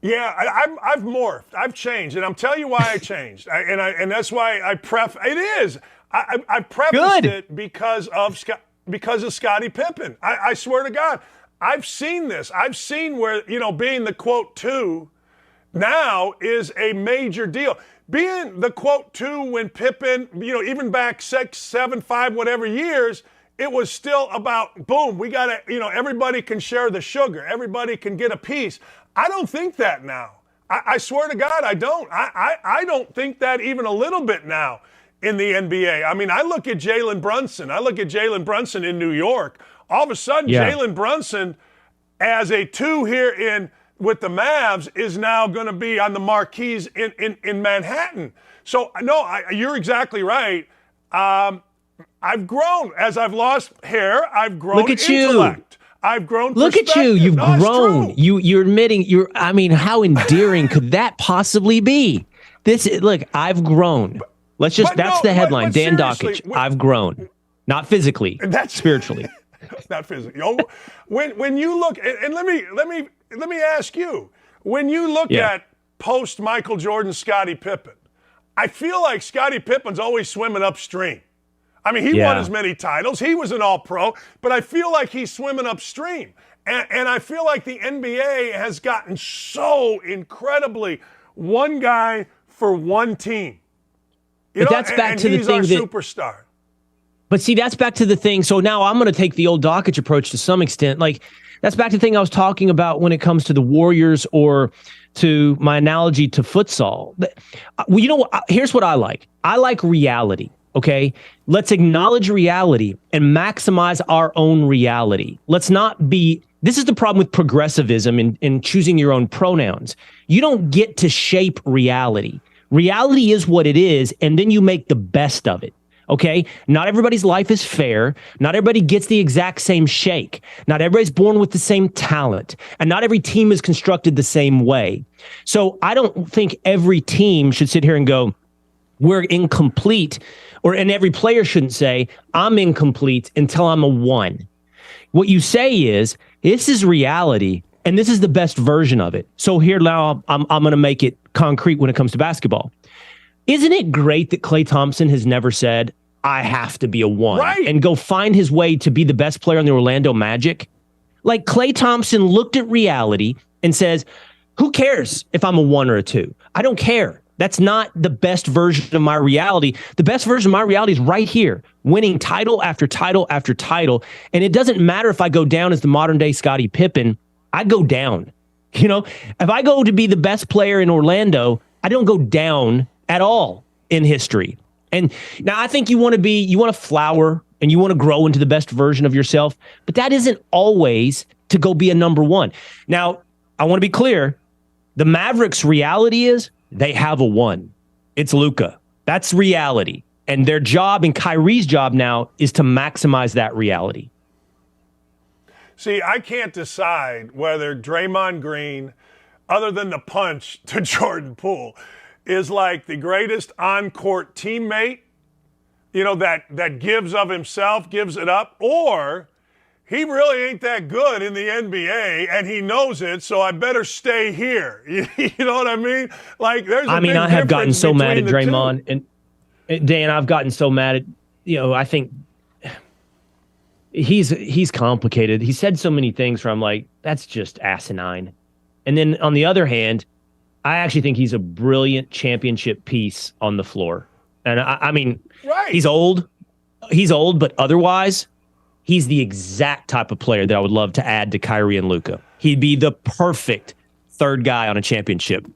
Yeah, I've morphed. I've changed. And I'm telling you why I changed. And that's why I I prefaced it because of Scottie Pippen. I swear to God, I've seen this. I've seen where, being the quote 2 now is a major deal. Being the quote 2 when Pippen, even back 6, 7, 5, whatever years, it was still about, boom, we got to, everybody can share the sugar. Everybody can get a piece. I don't think that now. I swear to God, I don't. I don't think that even a little bit now in the NBA. I mean, I look at Jalen Brunson in New York. All of a sudden, Jalen Brunson as a 2 here with the Mavs is now going to be on the marquees in Manhattan. So, no, you're exactly right. I've grown. As I've lost hair, I've grown intellect. You. I've grown Look at you. You've grown. You're admitting how endearing could that possibly be? I've grown. That's the headline. Dan Dakich, I've grown. Not physically, spiritually. Not physically. When you look, and let me ask you, when you look at post Michael Jordan, Scottie Pippen, I feel like Scottie Pippen's always swimming upstream. I mean, he won as many titles. He was an all-pro, but I feel like he's swimming upstream. And I feel like the NBA has gotten so incredibly one guy for one team. That's back to the thing that superstar. But see, that's back to the thing. So now I'm going to take the old Dakich approach to some extent. Like, that's back to the thing I was talking about when it comes to the Warriors, or to my analogy to futsal. Here's what I like. I like reality. Okay, let's acknowledge reality and maximize our own reality. Let's not be, this is the problem with progressivism in choosing your own pronouns. You don't get to shape reality. Reality is what it is, and then you make the best of it. Okay, not everybody's life is fair. Not everybody gets the exact same shake. Not everybody's born with the same talent, and not every team is constructed the same way. So I don't think every team should sit here and go, we're incomplete, and every player shouldn't say, I'm incomplete until I'm a 1. What you say is, this is reality, and this is the best version of it. So here now, I'm going to make it concrete when it comes to basketball. Isn't it great that Klay Thompson has never said, I have to be a 1, right, and go find his way to be the best player on the Orlando Magic? Like, Klay Thompson looked at reality and says, who cares if I'm a 1 or a 2? I don't care. That's not the best version of my reality. The best version of my reality is right here, winning title after title after title. And it doesn't matter if I go down as the modern day Scottie Pippen, I go down. You know, if I go to be the best player in Orlando, I don't go down at all in history. And now I think you want to flower and you want to grow into the best version of yourself, but that isn't always to go be a number 1. Now, I want to be clear. The Mavericks' reality is they have a 1. It's Luka. That's reality. And their job and Kyrie's job now is to maximize that reality. See, I can't decide whether Draymond Green, other than the punch to Jordan Poole, is like the greatest on-court teammate, you know, that gives of himself, gives it up, or he really ain't that good in the NBA, and he knows it, so I better stay here. You know what I mean? Like, there's a big I have gotten difference so mad at between the Draymond, two. and Dan, I've gotten so mad at, you know, I think he's complicated. He said so many things where I'm like, that's just asinine. And then on the other hand, I actually think he's a brilliant championship piece on the floor. And I mean, right, he's old, but otherwise, he's the exact type of player that I would love to add to Kyrie and Luka. He'd be the perfect third guy on a championship.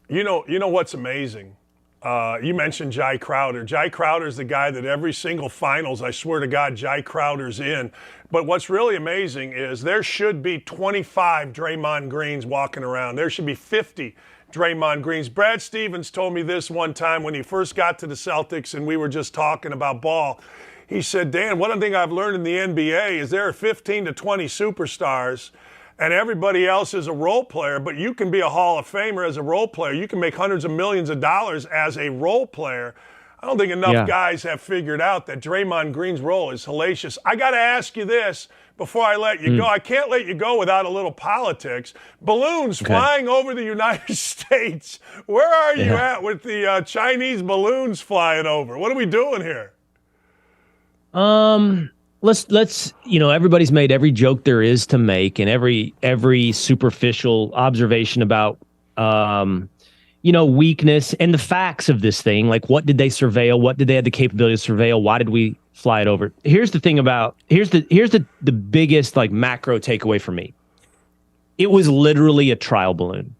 You know what's amazing? You mentioned Jai Crowder. Jai Crowder's the guy that every single finals, I swear to God, Jai Crowder's in. But what's really amazing is there should be 25 Draymond Greens walking around. There should be 50 Draymond Greens. Brad Stevens told me this one time when he first got to the Celtics and we were just talking about ball. He said, Dan, one thing I've learned in the NBA is there are 15 to 20 superstars and everybody else is a role player, but you can be a Hall of Famer as a role player. You can make hundreds of millions of dollars as a role player. I don't think enough guys have figured out that Draymond Green's role is hellacious. I got to ask you this before I let you go. I can't let you go without a little politics. Balloons flying over the United States. Where are you at with the Chinese balloons flying over? What are we doing here? Let's everybody's made every joke there is to make and every superficial observation about weakness and the facts of this thing. Like, what did they surveil? What did they have the capability to surveil? Why did we fly it over? Here's the thing about here's the biggest like macro takeaway for me. It was literally a trial balloon.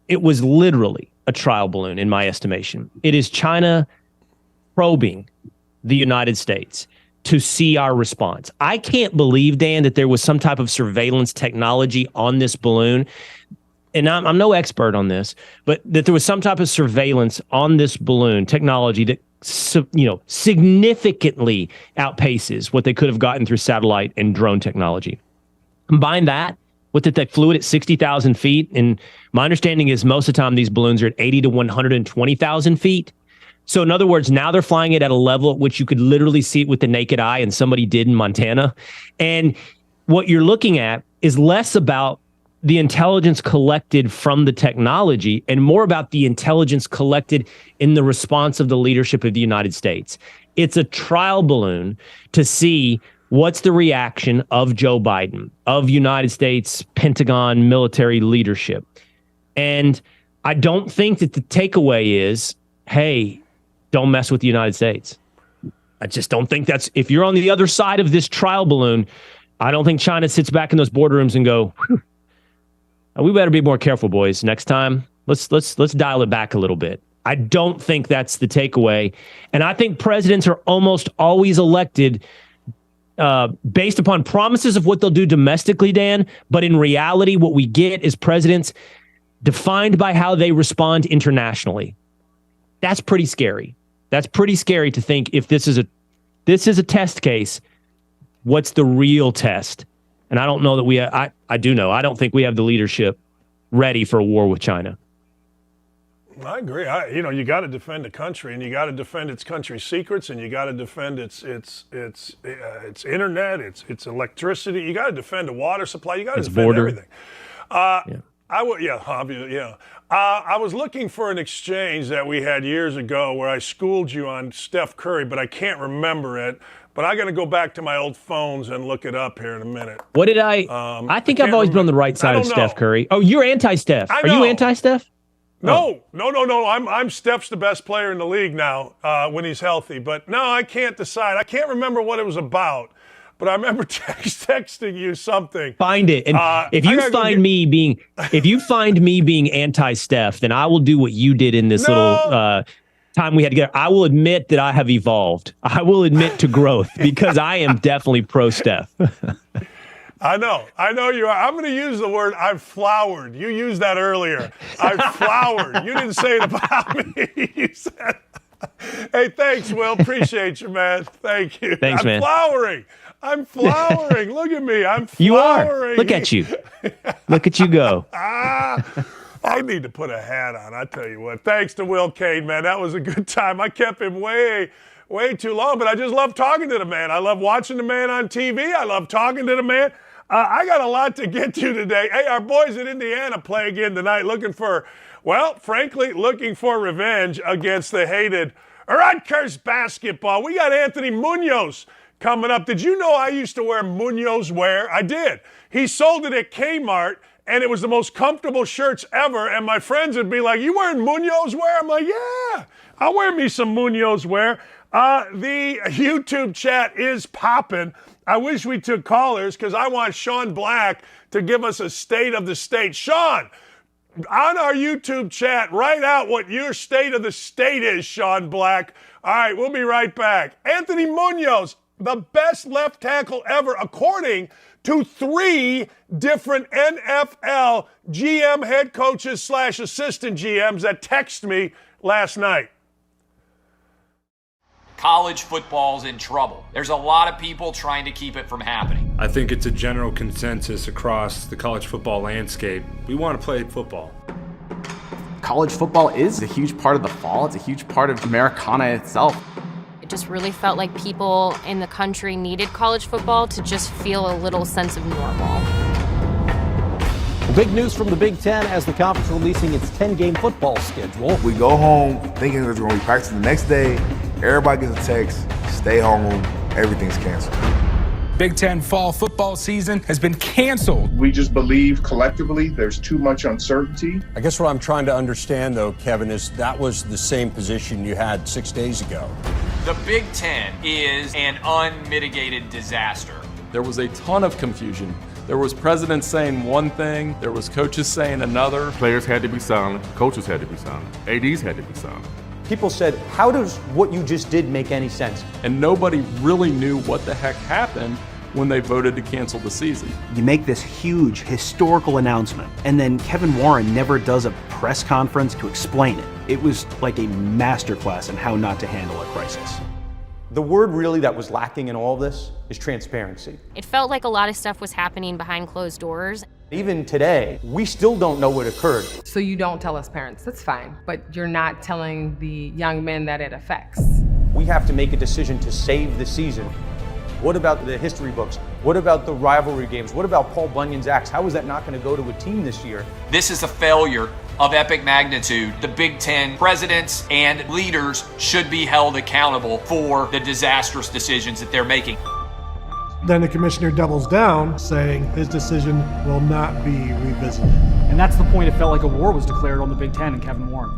It was literally a trial balloon in my estimation. It is China probing the United States to see our response. I can't believe, Dan, that there was some type of surveillance technology on this balloon. And I'm no expert on this, but that there was some type of surveillance on this balloon technology that, significantly outpaces what they could have gotten through satellite and drone technology. Combine that with that they flew it at 60,000 feet. And my understanding is most of the time these balloons are at 80 to 120,000 feet. So in other words, now they're flying it at a level at which you could literally see it with the naked eye, and somebody did in Montana. And what you're looking at is less about the intelligence collected from the technology and more about the intelligence collected in the response of the leadership of the United States. It's a trial balloon to see what's the reaction of Joe Biden, of United States Pentagon military leadership. And I don't think that the takeaway is, hey, don't mess with the United States. I just don't think that's, if you're on the other side of this trial balloon, I don't think China sits back in those boardrooms and go, we better be more careful, boys. Next time, let's dial it back a little bit. I don't think that's the takeaway. And I think presidents are almost always elected based upon promises of what they'll do domestically, Dan. But in reality, what we get is presidents defined by how they respond internationally. That's pretty scary. That's pretty scary to think if this is a test case, what's the real test? And I don't know that I do know. I don't think we have the leadership ready for a war with China. I agree. You got to defend the country, and you got to defend its country's secrets, and you got to defend its internet, its electricity. You got to defend the water supply. You got to defend everything. I was looking for an exchange that we had years ago where I schooled you on Steph Curry, but I can't remember it. But I'm going to go back to my old phones and look it up here in a minute. What did I think I've always been on the right side of Steph Curry. Oh, you're anti-Steph. Are you anti-Steph? No. I'm Steph's the best player in the league now when he's healthy. But no, I can't decide. I can't remember what it was about. But I remember texting you something. Find it, and if you find me being anti-Steph, then I will do what you did in this little time we had together. I will admit that I have evolved. I will admit to growth because I am definitely pro-Steph. I know you are. I'm going to use the word I've flowered. You used that earlier. I've flowered. You didn't say it about me. You said, hey, thanks, Will. Appreciate you, man. Thank you. Thanks, man. I'm flowering. Look at me. I'm flowering. You are. Look at you. Look at you go. I need to put a hat on. I tell you what. Thanks to Will Cade, man. That was a good time. I kept him way too long, but I just love talking to the man. I love watching the man on TV. I love talking to the man. I got a lot to get to today. Hey, our boys in Indiana play again tonight, looking for revenge against the hated Rutgers basketball. We got Anthony Muñoz coming up. Did you know I used to wear Muñoz wear? I did. He sold it at Kmart, and it was the most comfortable shirts ever. And my friends would be like, you wearing Muñoz wear? I'm like, yeah, I'll wear me some Muñoz wear. The YouTube chat is popping. I wish we took callers because I want Sean Black to give us a state of the state. Sean, on our YouTube chat, write out what your state of the state is, Sean Black. All right, we'll be right back. Anthony Muñoz, the best left tackle ever, according to 3 different NFL GM head coaches / assistant GMs that texted me last night. College football's in trouble. There's a lot of people trying to keep it from happening. I think it's a general consensus across the college football landscape. We want to play football. College football is a huge part of the fall. It's a huge part of Americana itself. It just really felt like people in the country needed college football to just feel a little sense of normal. Big news from the Big Ten as the conference releasing its 10-game football schedule. We go home thinking that we're going to be practicing the next day. Everybody gets a text, stay home, everything's canceled. Big Ten fall football season has been canceled. We just believe collectively there's too much uncertainty. I guess what I'm trying to understand, though, Kevin, is that was the same position you had 6 days ago. The Big Ten is an unmitigated disaster. There was a ton of confusion. There was presidents saying one thing, there was coaches saying another. Players had to be silent, coaches had to be silent, ADs had to be silent. People said, how does what you just did make any sense? And nobody really knew what the heck happened when they voted to cancel the season. You make this huge historical announcement, and then Kevin Warren never does a press conference to explain it. It was like a masterclass in how not to handle a crisis. The word really that was lacking in all this is transparency. It felt like a lot of stuff was happening behind closed doors. Even today, we still don't know what occurred. So you don't tell us parents, that's fine, but you're not telling the young men that it affects. We have to make a decision to save the season. What about the history books? What about the rivalry games? What about Paul Bunyan's axe? How is that not going to go to a team this year? This is a failure of epic magnitude. The Big Ten presidents and leaders should be held accountable for the disastrous decisions that they're making. Then the commissioner doubles down, saying his decision will not be revisited. And that's the point. It felt like a war was declared on the Big Ten and Kevin Warren.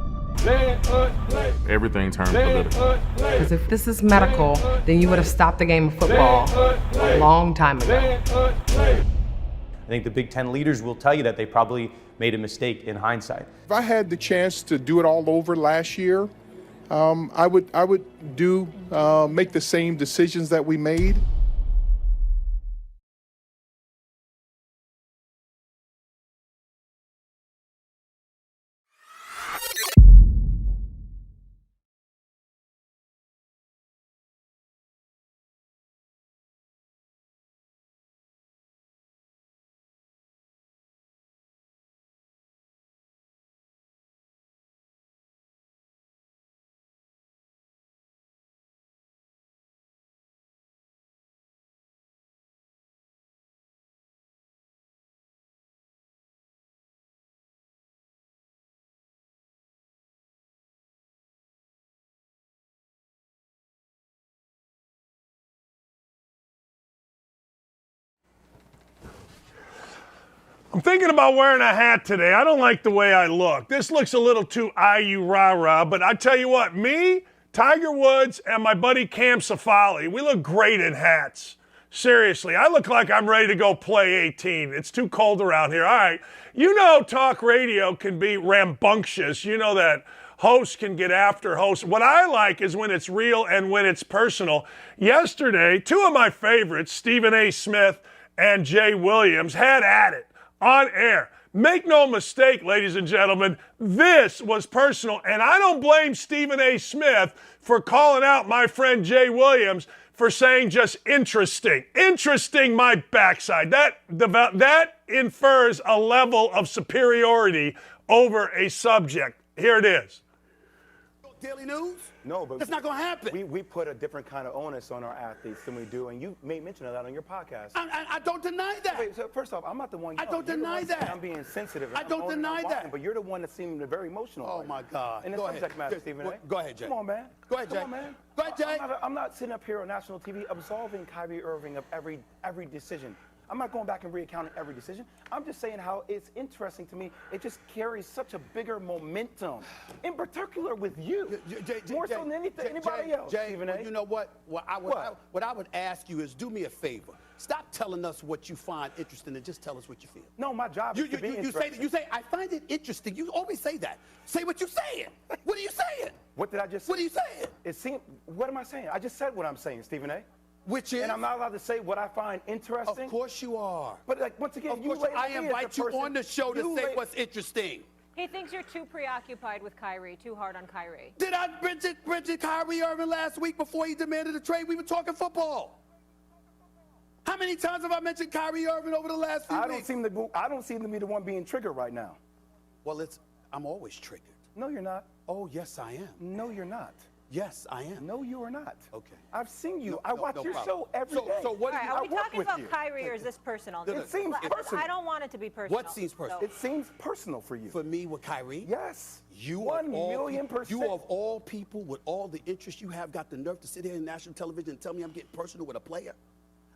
Everything turned political. Because if this is medical, then you would have stopped the game of football a long time ago. I think the Big Ten leaders will tell you that they probably made a mistake in hindsight. If I had the chance to do it all over last year, I would make the same decisions that we made. I'm thinking about wearing a hat today. I don't like the way I look. This looks a little too IU rah-rah, but I tell you what, me, Tiger Woods, and my buddy Cam Safali, we look great in hats. Seriously, I look like I'm ready to go play 18. It's too cold around here. All right, you know talk radio can be rambunctious. You know that hosts can get after hosts. What I like is when it's real and when it's personal. Yesterday, two of my favorites, Stephen A. Smith and Jay Williams, had at it on air. Make no mistake, ladies and gentlemen, this was personal, and I don't blame Stephen A. Smith for calling out my friend Jay Williams for saying just interesting. Interesting, my backside. That infers a level of superiority over a subject. Here it is. Daily news? No, but that's not going to happen. We put a different kind of onus on our athletes than we do, and you made mention of that on your podcast. I don't deny that. Wait, so first off, I'm not the one. I don't deny that. I'm being sensitive. I don't deny that. But you're the one that seemed very emotional. Oh my God. And the subject matter, Stephen. Go ahead, Jay. Come on, man. Go ahead, Jay. Come on, man. Go ahead, Jay. I'm not sitting up here on national TV absolving Kyrie Irving of every decision. I'm not going back and recounting every decision. I'm just saying how it's interesting to me. It just carries such a bigger momentum, in particular with you, more so than anybody else. Jay, well, you know what? What I would ask you is do me a favor. Stop telling us what you find interesting and just tell us what you feel. No, my job is to be interesting. You say, I find it interesting. You always say that. Say what you're saying. What are you saying? What did I just say? What are you saying? It seemed, what am I saying? I just said what I'm saying, Stephen A. Which is? And I'm not allowed to say what I find interesting. Of course you are. But like once again, I invite you on the show to say what's interesting. He thinks you're too preoccupied with Kyrie, too hard on Kyrie. Did I mention Kyrie Irving last week before he demanded a trade? We were talking football. How many times have I mentioned Kyrie Irving over the last few weeks? I don't seem to be the one being triggered right now. Well, I'm always triggered. No, you're not. Oh, yes, I am. No, you're not. Yes, I am. No, you are not. Okay. I've seen you. I watch your show every day. So what are we talking about Kyrie or is this personal? It seems personal. I don't want it to be personal. What seems personal? It seems personal for you. For me with Kyrie? Yes. You 1,000,000%. You of all people with all the interest you have got the nerve to sit here in national television and tell me I'm getting personal with a player?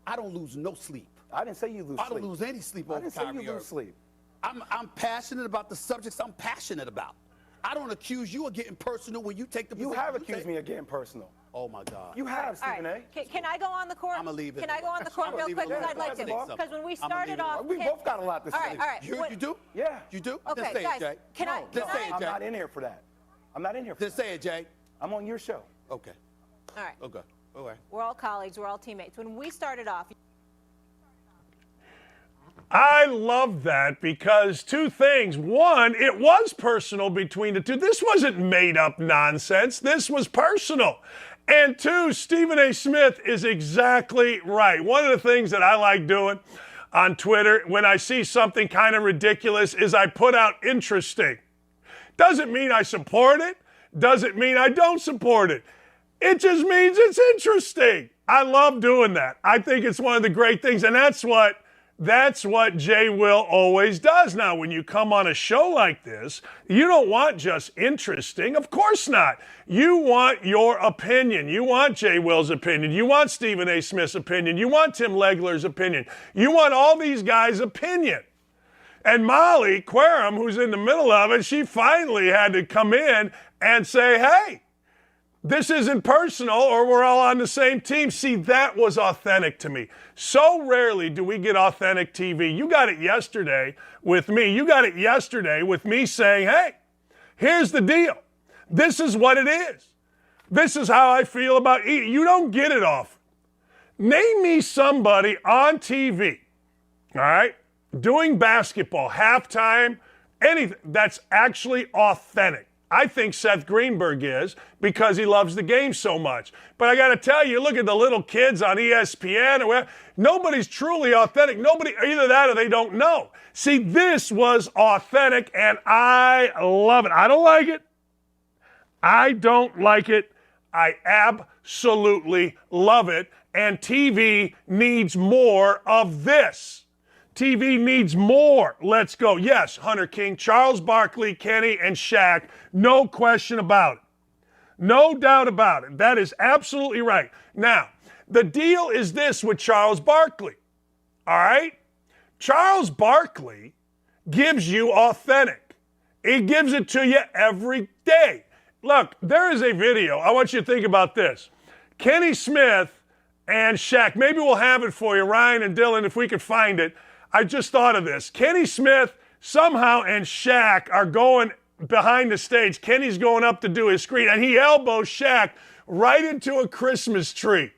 I don't lose no sleep. I didn't say you lose sleep. I don't lose any sleep over Kyrie. I didn't say you lose sleep. I'm passionate about the subjects I'm passionate about. I don't accuse you of getting personal when you take the position. You have accused me of getting personal. Oh, my God. You have, Stephen A. Can I go on the court? I'm going to leave it. Can I go on the court real quick? Because I'd like to. Because when we started off. We both got a lot to say. All right. You do? Yeah. You do? Okay, then guys. Say it, Jay. Can I? I'm not in here for that. I'm not in here for that. Then say it, Jay. I'm on your show. Okay. All right. Okay. All right. We're all colleagues. We're all teammates. When we started off. I love that because two things. One, it was personal between the two. This wasn't made up nonsense. This was personal. And two, Stephen A. Smith is exactly right. One of the things that I like doing on Twitter when I see something kind of ridiculous is I put out interesting. Doesn't mean I support it. Doesn't mean I don't support it. It just means it's interesting. I love doing that. I think it's one of the great things, and that's what Jay Will always does. Now, when you come on a show like this, you don't want just interesting. Of course not. You want your opinion. You want Jay Will's opinion. You want Stephen A. Smith's opinion. You want Tim Legler's opinion. You want all these guys' opinion. And Molly Querim, who's in the middle of it, she finally had to come in and say, hey, This isn't personal, or we're all on the same team. See, that was authentic to me. So rarely do we get authentic TV. You got it yesterday with me. You got it yesterday with me saying, hey, here's the deal. This is what it is. This is how I feel about eating. You don't get it often. Name me somebody on TV, all right, doing basketball, halftime, anything that's actually authentic. I think Seth Greenberg is, because he loves the game so much. But I got to tell you, look at the little kids on ESPN or whatever. Nobody's truly authentic. Nobody, either that or they don't know. See, this was authentic, and I love it. I don't like it. I don't like it. I absolutely love it. And TV needs more of this. TV needs more. Let's go. Yes, Hunter King, Charles Barkley, Kenny, and Shaq. No question about it. No doubt about it. That is absolutely right. Now, the deal is this with Charles Barkley. All right? Charles Barkley gives you authentic. He gives it to you every day. Look, there is a video. I want you to think about this. Kenny Smith and Shaq. Maybe we'll have it for you, Ryan and Dylan, if we could find it. I just thought of this. Kenny Smith somehow and Shaq are going behind the stage. Kenny's going up to do his screen, and he elbows Shaq right into a Christmas tree.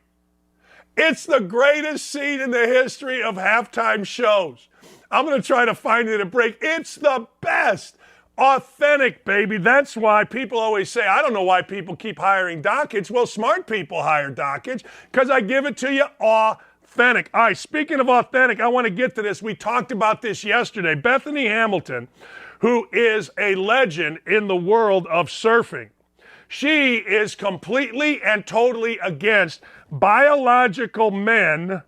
It's the greatest scene in the history of halftime shows. I'm going to try to find it at break. It's the best. Authentic, baby. That's why people always say, I don't know why people keep hiring Dakich. Well, smart people hire Dakich because I give it to you authentic. All right, speaking of authentic, I want to get to this. We talked about this yesterday. Bethany Hamilton, who is a legend in the world of surfing, she is completely and totally against biological men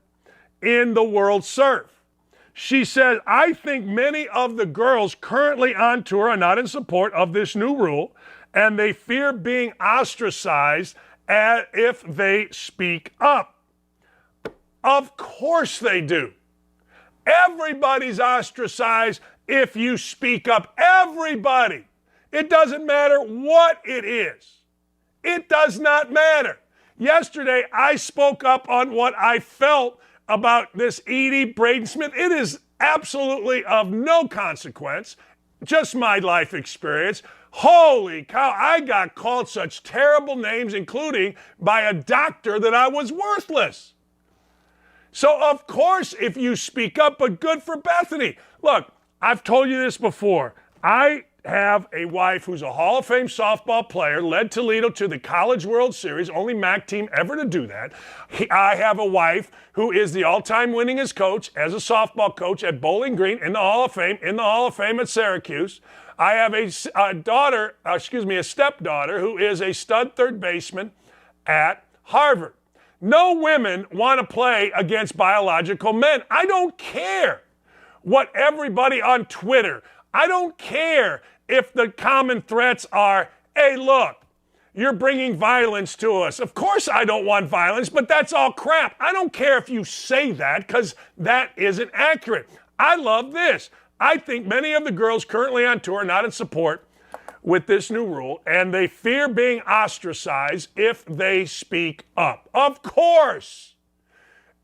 in the world surf. She said, I think many of the girls currently on tour are not in support of this new rule, and they fear being ostracized if they speak up. Of course they do. Everybody's ostracized if you speak up. Everybody. It doesn't matter what it is. It does not matter. Yesterday, I spoke up on what I felt about this Edie Braden Smith. It is absolutely of no consequence, just my life experience. Holy cow, I got called such terrible names, including by a doctor, that I was worthless. So, of course, if you speak up, but good for Bethany. Look, I've told you this before. I have a wife who's a Hall of Fame softball player, led Toledo to the College World Series, only MAC team ever to do that. I have a wife who is the all-time winningest coach as a softball coach at Bowling Green in the Hall of Fame, at Syracuse. I have a stepdaughter who is a stud third baseman at Harvard. No women want to play against biological men. I don't care what everybody on Twitter, I don't care if the common threats are, hey, look, you're bringing violence to us. Of course I don't want violence, but that's all crap. I don't care if you say that because that isn't accurate. I love this. I think many of the girls currently on tour are not in support with this new rule, and they fear being ostracized if they speak up. Of course.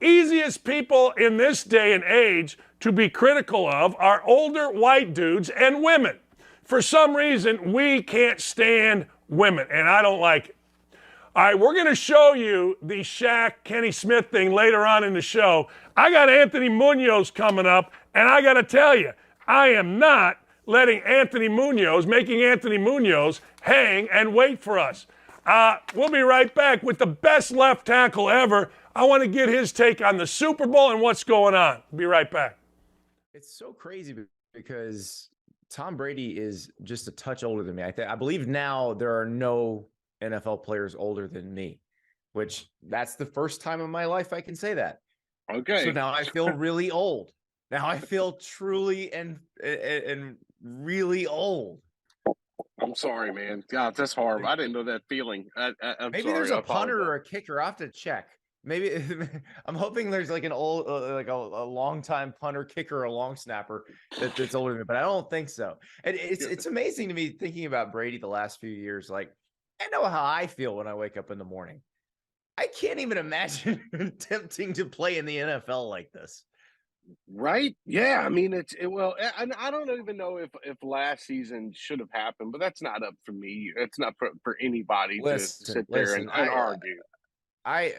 Easiest people in this day and age to be critical of are older white dudes and women. For some reason, we can't stand women, and I don't like it. All right, we're going to show you the Shaq Kenny Smith thing later on in the show. I got Anthony Muñoz coming up, and I got to tell you, I am not making Anthony Muñoz hang and wait for us. We'll be right back with the best left tackle ever. I want to get his take on the Super Bowl and what's going on. Be right back. It's so crazy because Tom Brady is just a touch older than me. I believe now there are no NFL players older than me, which that's the first time in my life I can say that. Okay. So now I feel really old. Now I feel truly and really old. I'm sorry, man. God, that's horrible. I didn't know that feeling. I'm Maybe sorry. there's a punter or a kicker. I have to check. Maybe I'm hoping there's like an old, like a long time punter, kicker, or a long snapper that's older than me, but I don't think so. And it's amazing to me thinking about Brady the last few years. Like I know how I feel when I wake up in the morning. I can't even imagine attempting to play in the NFL like this. Right? Yeah. I mean, well, I don't even know if last season should have happened, but that's not up for me. It's not for anybody to sit there and argue. I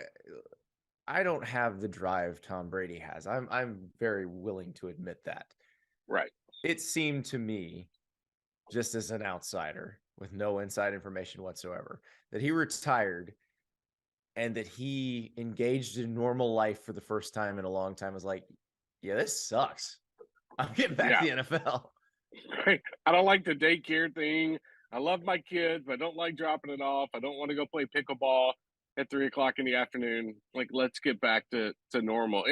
don't have the drive Tom Brady has. I'm very willing to admit that. Right. It seemed to me, just as an outsider with no inside information whatsoever, that he retired and that he engaged in normal life for the first time in a long time. Was like, yeah, this sucks. I'm getting back to the NFL. Right. I don't like the daycare thing. I love my kids, but I don't like dropping it off. I don't want to go play pickleball at 3:00 in the afternoon. Like, let's get back to normal.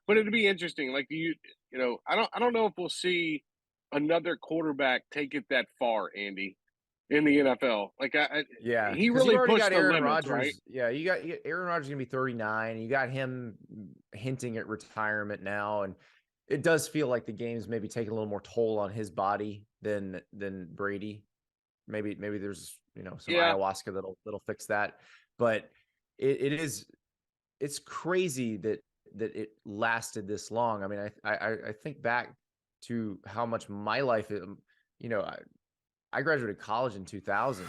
But it'd be interesting. Like, I don't know if we'll see another quarterback take it that far, Andy, in the NFL. Like, he really pushed the limits, Rodgers, right? Yeah, you got Aaron Rodgers gonna be 39. You got him hinting at retirement now, and it does feel like the game's maybe taking a little more toll on his body than Brady. Maybe there's some ayahuasca that'll fix that, but it's crazy that it lasted this long. I mean, I think back to how much my life, I graduated college in 2000.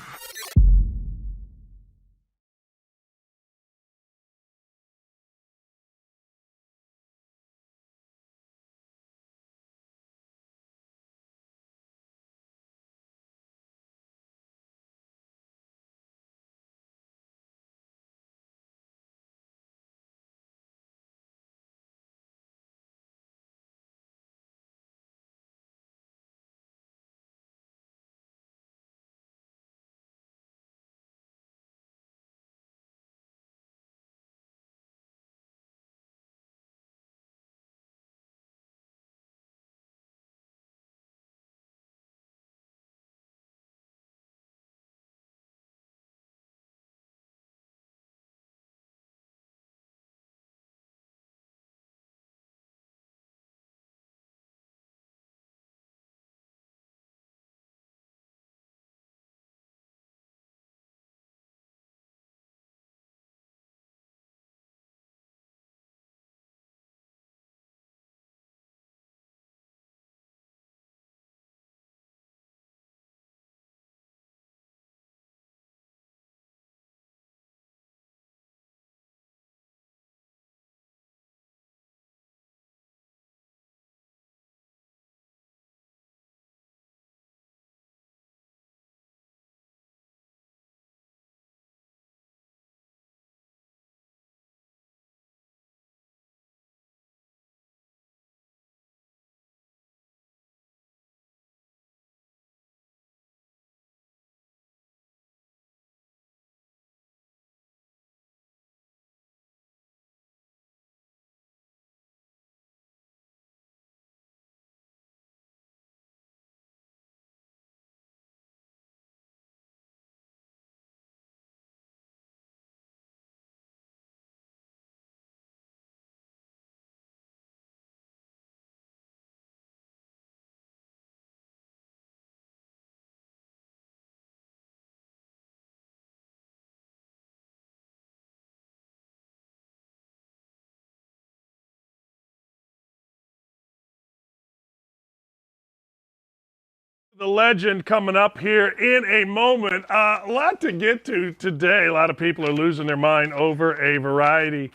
The legend coming up here in a moment. A lot to get to today. A lot of people are losing their mind over a variety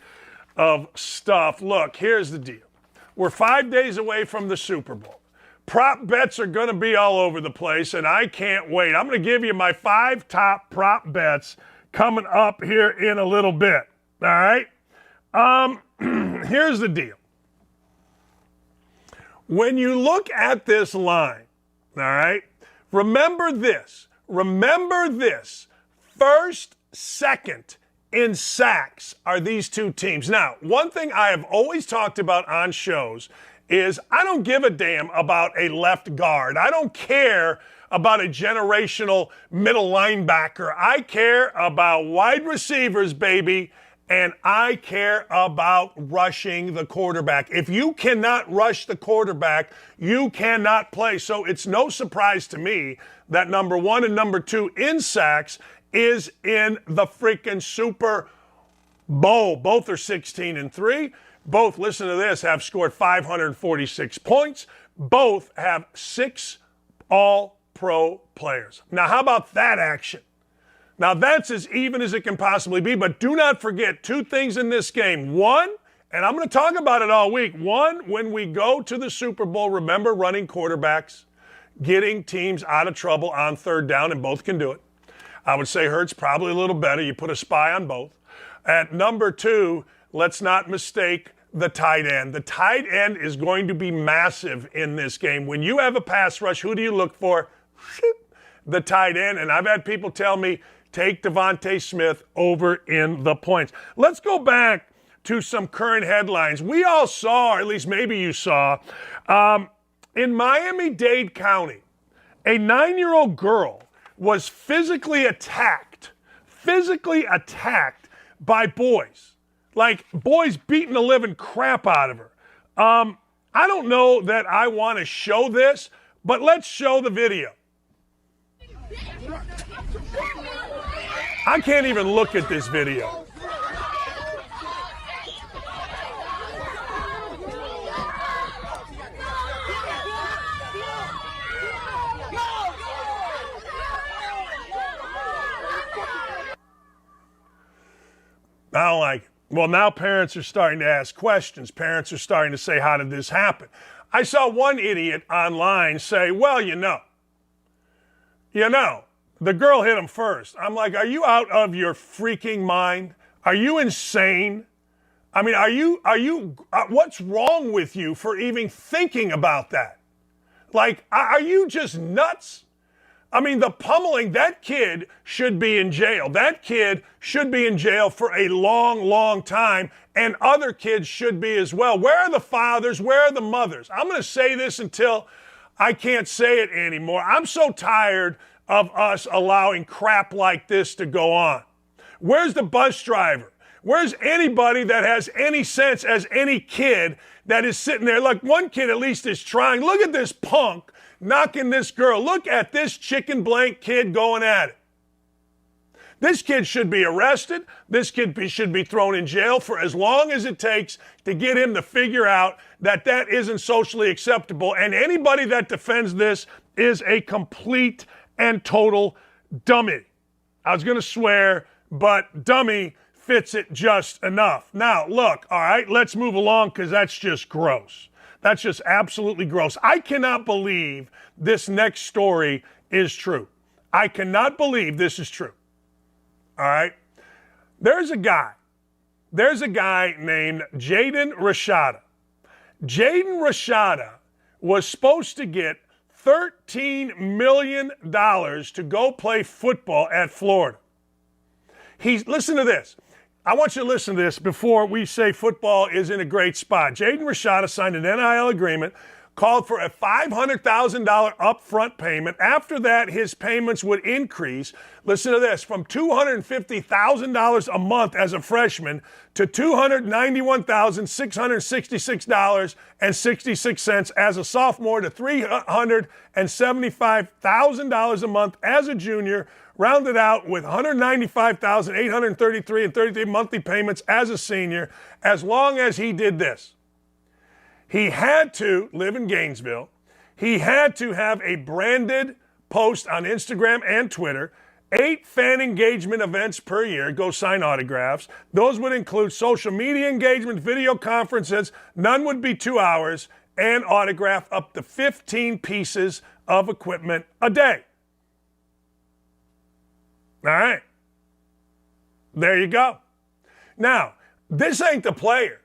of stuff. Look, here's the deal. We're 5 days away from the Super Bowl. Prop bets are going to be all over the place, and I can't wait. I'm going to give you my 5 top prop bets coming up here in a little bit. All right? Here's the deal. When you look at this line, all right, remember this. First, second in sacks are these two teams. Now, one thing I have always talked about on shows is I don't give a damn about a left guard. I don't care about a generational middle linebacker. I care about wide receivers, baby, and I care about rushing the quarterback. If you cannot rush the quarterback, you cannot play. So it's no surprise to me that number 1 and number 2 in sacks is in the freaking Super Bowl. Both are 16-3. Both, listen to this, have scored 546 points. Both have 6 all-pro players. Now, how about that action? Now, that's as even as it can possibly be, but do not forget 2 things in this game. One, and I'm going to talk about it all week. One, when we go to the Super Bowl, remember running quarterbacks, getting teams out of trouble on 3rd down, and both can do it. I would say Hurts probably a little better. You put a spy on both. At number 2, let's not mistake the tight end. The tight end is going to be massive in this game. When you have a pass rush, who do you look for? The tight end. And I've had people tell me, take Devontae Smith over in the points. Let's go back to some current headlines. We all saw, or at least maybe you saw, in Miami-Dade County, a 9-year-old girl was physically attacked by boys. Like, boys beating the living crap out of her. I don't know that I want to show this, but let's show the video. I can't even look at this video. I don't like it. Well, now parents are starting to ask questions. Parents are starting to say, how did this happen? I saw one idiot online say, well, you know, the girl hit him first. I'm like, are you out of your freaking mind? Are you insane? I mean, what's wrong with you for even thinking about that? Like, are you just nuts? I mean, the pummeling, that kid should be in jail. That kid should be in jail for a long, long time, and other kids should be as well. Where are the fathers? Where are the mothers? I'm going to say this until I can't say it anymore. I'm so tired of us allowing crap like this to go on. Where's the bus driver? Where's anybody that has any sense as any kid that is sitting there? Like, one kid at least is trying. Look at this punk knocking this girl. Look at this chicken blank kid going at it. This kid should be arrested. This kid should be thrown in jail for as long as it takes to get him to figure out that that isn't socially acceptable. And anybody that defends this is a complete and total dummy. I was going to swear, but dummy fits it just enough. Now, look, all right, let's move along because that's just gross. That's just absolutely gross. I cannot believe this next story is true. I cannot believe this is true. All right? There's a guy named Jaden Rashada. Jaden Rashada was supposed to get $13 million to go play football at Florida. Listen to this. I want you to listen to this before we say football is in a great spot. Jaden Rashada signed an NIL agreement, called for a $500,000 upfront payment. After that, his payments would increase, listen to this, from $250,000 a month as a freshman to $291,666.66 as a sophomore to $375,000 a month as a junior, rounded out with $195,833 monthly payments as a senior, as long as he did this. He had to live in Gainesville. He had to have a branded post on Instagram and Twitter, 8 fan engagement events per year, go sign autographs. Those would include social media engagement, video conferences, none would be 2 hours, and autograph up to 15 pieces of equipment a day. All right. There you go. Now, this ain't the player.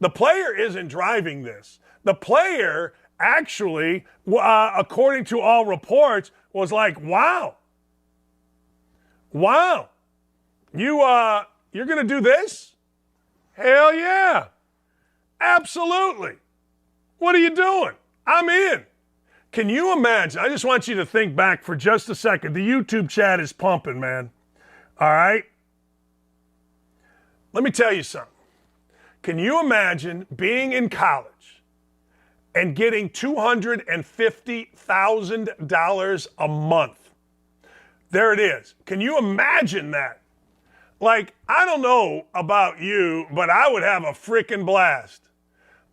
The player isn't driving this. The player actually, according to all reports, was like, wow, you're going to do this? Hell yeah. Absolutely. What are you doing? I'm in. Can you imagine? I just want you to think back for just a second. The YouTube chat is pumping, man. All right? Let me tell you something. Can you imagine being in college and getting $250,000 a month? There it is. Can you imagine that? Like, I don't know about you, but I would have a freaking blast.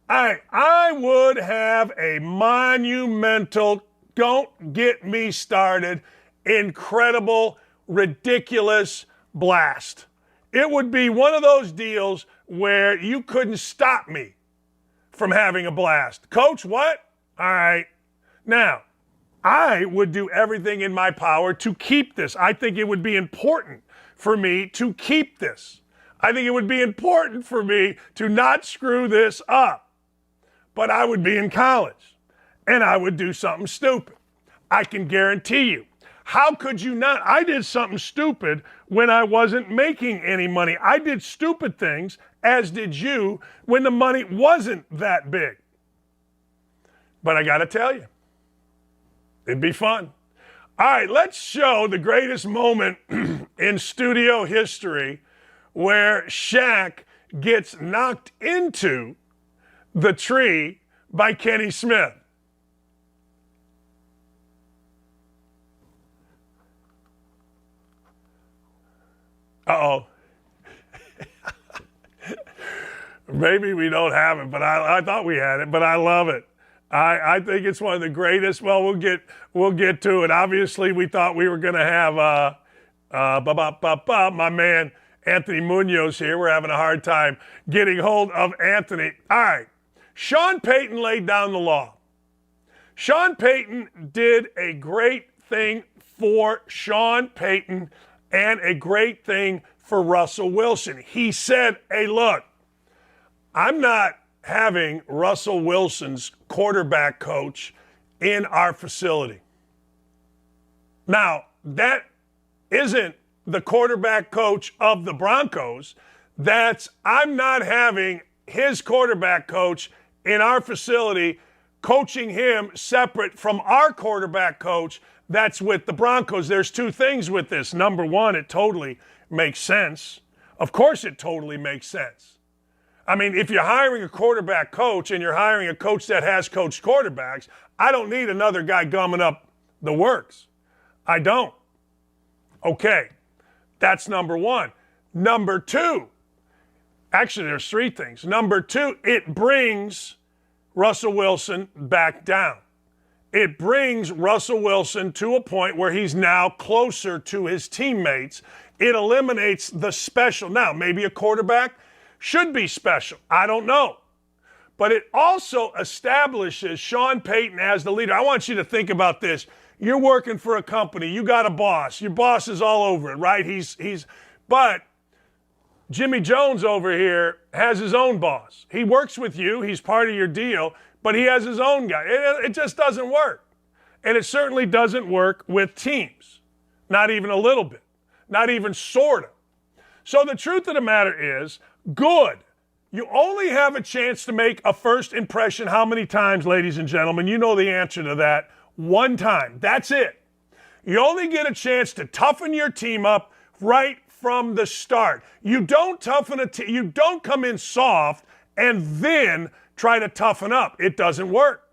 I would have a monumental, don't get me started, incredible, ridiculous blast. It would be one of those deals where you couldn't stop me from having a blast. Coach, what? All right. Now, I would do everything in my power to keep this. I think it would be important for me to keep this. I think it would be important for me to not screw this up. But I would be in college, and I would do something stupid. I can guarantee you. How could you not? I did something stupid when I wasn't making any money. I did stupid things, as did you, when the money wasn't that big. But I got to tell you, it'd be fun. All right, let's show the greatest moment in studio history where Shaq gets knocked into the tree by Kenny Smith. Uh-oh. Maybe we don't have it, but I thought we had it, but I love it. I think it's one of the greatest. Well, we'll get to it. Obviously, we thought we were going to have my man Anthony Muñoz here. We're having a hard time getting hold of Anthony. All right. Sean Payton laid down the law. Sean Payton did a great thing for Sean Payton and a great thing for Russell Wilson. He said, hey, look, I'm not having Russell Wilson's quarterback coach in our facility. Now, that isn't the quarterback coach of the Broncos. I'm not having his quarterback coach in our facility, coaching him separate from our quarterback coach that's with the Broncos. There's two things with this. Number one, it totally makes sense. Of course it totally makes sense. I mean, if you're hiring a quarterback coach and you're hiring a coach that has coached quarterbacks, I don't need another guy gumming up the works. I don't. Okay, that's number one. Number two, actually there's three things. Number two, it brings Russell Wilson back down. It brings Russell Wilson to a point where he's now closer to his teammates. It eliminates the special. Now, maybe a quarterback should be special. I don't know. But it also establishes Sean Payton as the leader. I want you to think about this. You're working for a company. You got a boss. Your boss is all over it, right? But Jimmy Jones over here has his own boss. He works with you. He's part of your deal, but he has his own guy. It just doesn't work. And it certainly doesn't work with teams. Not even a little bit. Not even sort of. So the truth of the matter is, good. You only have a chance to make a first impression how many times, ladies and gentlemen? You know the answer to that. One time. That's it. You only get a chance to toughen your team up right from the start. You don't toughen you don't come in soft and then try to toughen up. It doesn't work.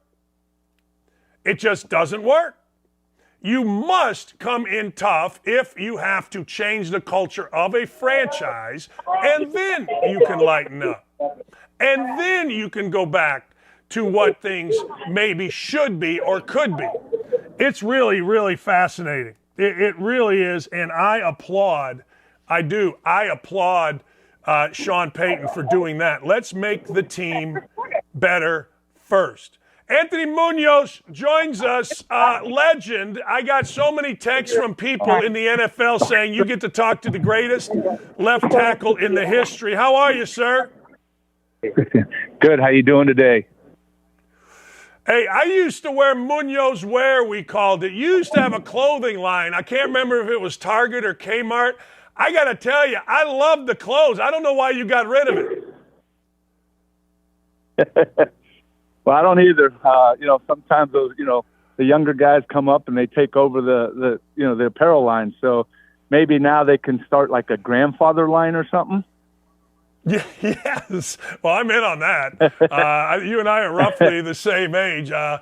It just doesn't work. You must come in tough if you have to change the culture of a franchise, and then you can lighten up. And then you can go back to what things maybe should be or could be. It's really, really fascinating. It really is, and I applaud Sean Payton for doing that. Let's make the team better first. Anthony Muñoz joins us, legend. I got so many texts from people in the NFL saying you get to talk to the greatest left tackle in the history. How are you, sir? Good. How you doing today? Hey, I used to wear Muñoz wear, we called it. You used to have a clothing line. I can't remember if it was Target or Kmart. I got to tell you, I love the clothes. I don't know why you got rid of it. Well, I don't either. Sometimes those, the younger guys come up and they take over the apparel line. So maybe now they can start like a grandfather line or something. Yes. Well, I'm in on that. You and I are roughly the same age. But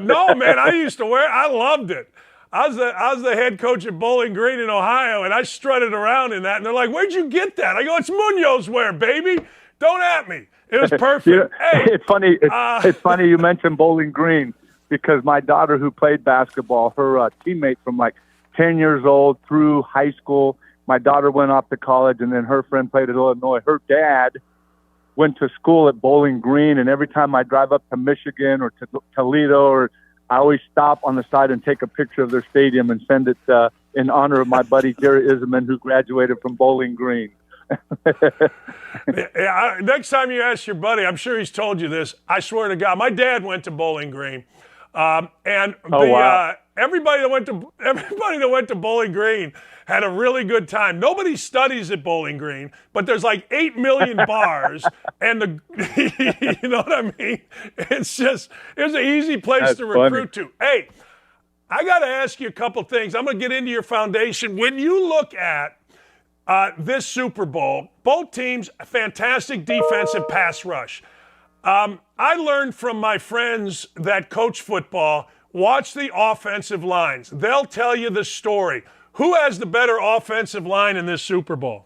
no, man, I used to wear it. I loved it. I was the head coach at Bowling Green in Ohio, and I strutted around in that, and they're like, "Where'd you get that?" I go, "It's Muñoz wear, baby. Don't at me." It was perfect. Hey, it's funny. It's funny you mentioned Bowling Green because my daughter, who played basketball, her teammate from like 10 years old through high school. My daughter went off to college, and then her friend played at Illinois. Her dad went to school at Bowling Green, and every time I drive up to Michigan or to Toledo, I always stop on the side and take a picture of their stadium and send it in honor of my buddy Jerry Isman, who graduated from Bowling Green. Next time you ask your buddy, I'm sure he's told you this. I swear to God, my dad went to Bowling Green, and everybody that went to Bowling Green had a really good time. Nobody studies at Bowling Green, but there's like 8 million bars, and you know what I mean? It's an easy place to recruit to. Hey, I got to ask you a couple things. I'm going to get into your foundation. When you look at this Super Bowl, both teams, fantastic defensive pass rush. I learned from my friends that coach football, watch the offensive lines. They'll tell you the story. Who has the better offensive line in this Super Bowl?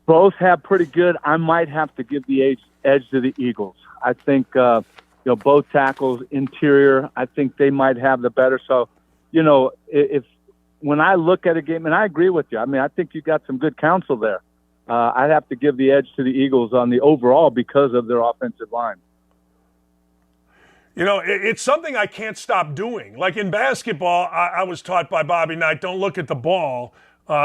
Both have pretty good. I might have to give the edge to the Eagles. I think both tackles, interior, I think they might have the better. So, when I look at a game, and I agree with you, I mean, I think you got some good counsel there. I'd have to give the edge to the Eagles on the overall because of their offensive line. It's something I can't stop doing. Like in basketball, I was taught by Bobby Knight, don't look at the ball.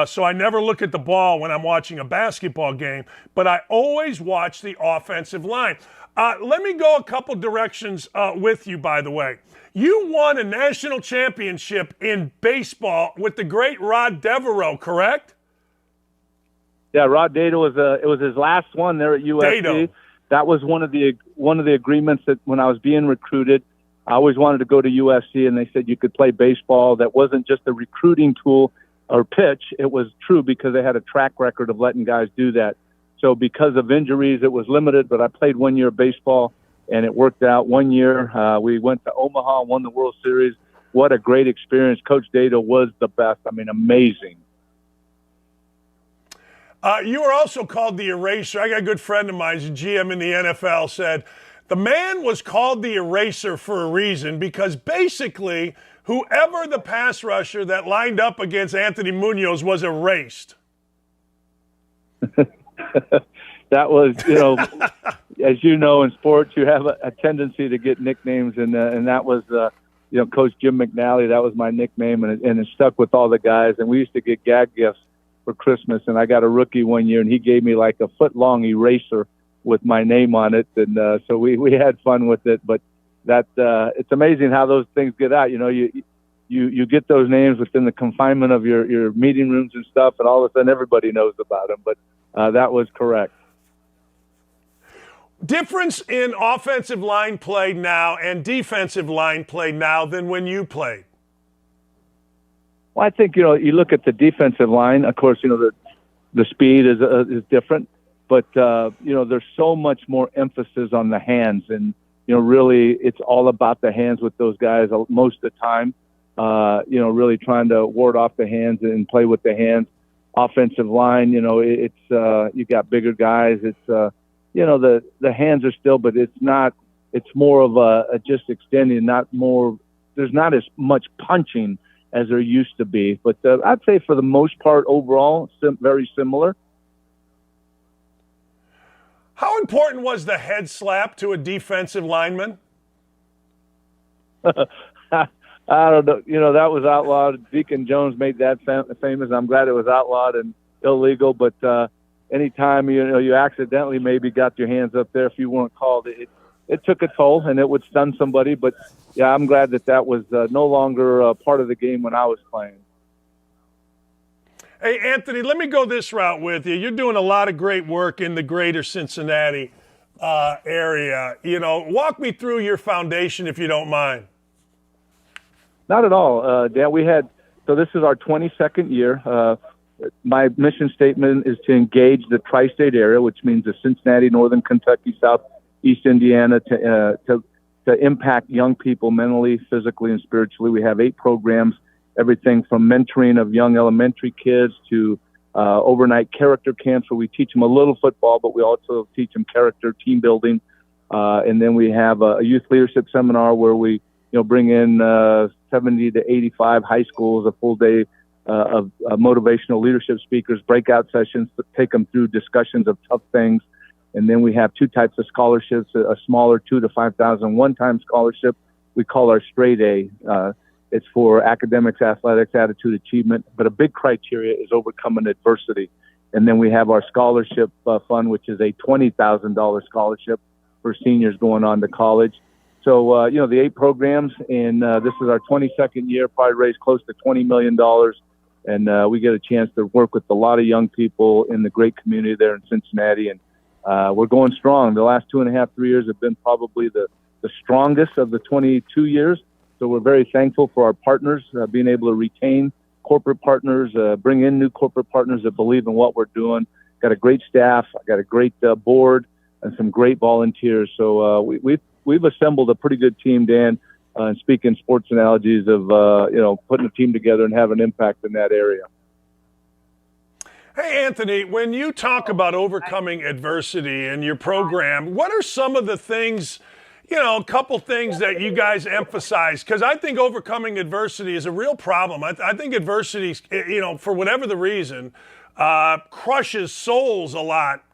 So I never look at the ball when I'm watching a basketball game, but I always watch the offensive line. Let me go a couple directions with you, by the way. You won a national championship in baseball with the great Rod Devereaux, correct? Yeah, Rod Dado it was his last one there at USC. Dado. That was one of the agreements that when I was being recruited, I always wanted to go to USC, and they said you could play baseball. That wasn't just a recruiting tool or pitch. It was true because they had a track record of letting guys do that. So because of injuries, it was limited, but I played 1 year of baseball, and it worked out. 1 year, we went to Omaha, won the World Series. What a great experience. Coach Dado was the best. I mean, amazing. You were also called the Eraser. I got a good friend of mine, who's a GM in the NFL, said the man was called the Eraser for a reason because basically whoever the pass rusher that lined up against Anthony Muñoz was erased. That was, as you know, in sports, you have a tendency to get nicknames, and that was, Coach Jim McNally. That was my nickname, and it stuck with all the guys. And we used to get gag gifts for Christmas, and I got a rookie 1 year, and he gave me like a foot-long eraser with my name on it, and so we had fun with it. But that it's amazing how those things get out. You get those names within the confinement of your meeting rooms and stuff, and all of a sudden everybody knows about them. But that was correct. Difference in offensive line play now and defensive line play now than when you played? Well, I think, you look at the defensive line, of course, the speed is different, but, there's so much more emphasis on the hands, and, really it's all about the hands with those guys most of the time, really trying to ward off the hands and play with the hands. Offensive line, it's you got bigger guys. It's, the hands are still, but it's more of a just extending, there's not as much punching as there used to be. But I'd say for the most part, overall, very similar. How important was the head slap to a defensive lineman? I don't know. That was outlawed. Deacon Jones made that famous. I'm glad it was outlawed and illegal. But anytime, you accidentally maybe got your hands up there if you weren't called, it took a toll, and it would stun somebody. But, yeah, I'm glad that was no longer part of the game when I was playing. Hey, Anthony, let me go this route with you. You're doing a lot of great work in the greater Cincinnati area. Walk me through your foundation if you don't mind. Not at all, Dan. So this is our 22nd year. My mission statement is to engage the tri-state area, which means the Cincinnati, Northern Kentucky, Southeast Indiana, to to impact young people mentally, physically, and spiritually. We have 8 programs, everything from mentoring of young elementary kids to overnight character camps where we teach them a little football, but we also teach them character, team building. And then we have a youth leadership seminar where we bring in 70 to 85 high schools, a full day of motivational leadership speakers, breakout sessions to take them through discussions of tough things. And then we have 2 types of scholarships, a smaller $2,000 to $5,000 one-time scholarship we call our straight A. It's for academics, athletics, attitude, achievement. But a big criteria is overcoming adversity. And then we have our scholarship fund, which is a $20,000 scholarship for seniors going on to college. So, the 8 programs, and this is our 22nd year, probably raised close to $20 million. And we get a chance to work with a lot of young people in the great community there in Cincinnati. And we're going strong. The last 2.5, 3 years have been probably the strongest of the 22 years. So we're very thankful for our partners, being able to retain corporate partners, bring in new corporate partners that believe in what we're doing. Got a great staff. I got a great board and some great volunteers. So we've assembled a pretty good team, Dan, and speaking sports analogies of, putting a team together and have an impact in that area. Hey, Anthony, when you talk about overcoming adversity in your program, what are some of the things, a couple things that you guys emphasize? Because I think overcoming adversity is a real problem. I think adversity, for whatever the reason, crushes souls a lot.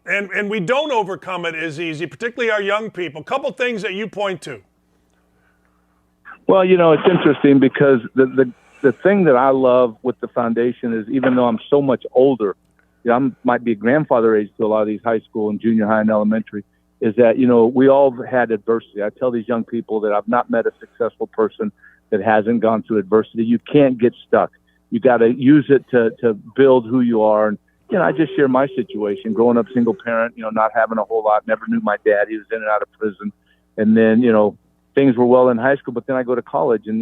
And we don't overcome it as easy, particularly our young people. Couple things that you point to. Well, it's interesting because the thing that I love with the foundation is, even though I'm so much older, I might be grandfather age to a lot of these high school and junior high and elementary, is that, we all had adversity. I tell these young people that I've not met a successful person that hasn't gone through adversity. You can't get stuck. You got to use it to build who you are. And, I just share my situation, growing up single parent, not having a whole lot, never knew my dad. He was in and out of prison. And then, things were well in high school, but then I go to college and,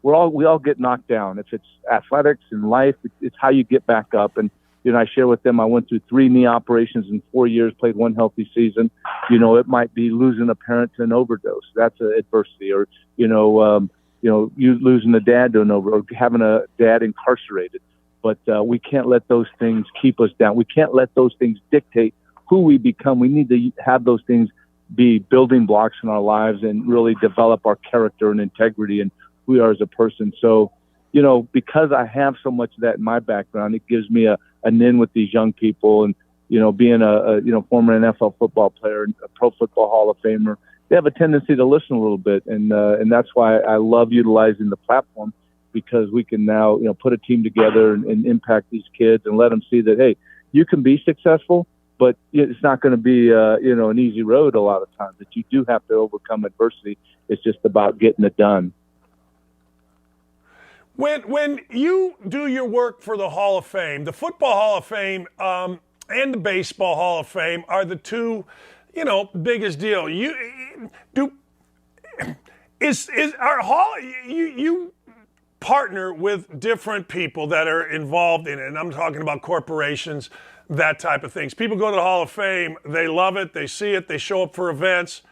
we all get knocked down. If it's athletics and life, it's how you get back up. And, I share with them, I went through 3 knee operations in 4 years, played 1 healthy season. It might be losing a parent to an overdose. That's an adversity. Or, you losing a dad to an overdose, or having a dad incarcerated. But we can't let those things keep us down. We can't let those things dictate who we become. We need to have those things be building blocks in our lives and really develop our character and integrity and who we are as a person. So, because I have so much of that in my background, it gives me an in with these young people. And, being a former NFL football player and a Pro Football Hall of Famer, they have a tendency to listen a little bit. And that's why I love utilizing the platform, because we can now, put a team together and impact these kids and let them see that, hey, you can be successful, but it's not going to be, an easy road a lot of times, that you do have to overcome adversity. It's just about getting it done. When you do your work for the Hall of Fame, the Football Hall of Fame and the Baseball Hall of Fame are the two, biggest deal. You partner with different people that are involved in it, and I'm talking about corporations, that type of things. People go to the Hall of Fame, they love it, they see it, they show up for events.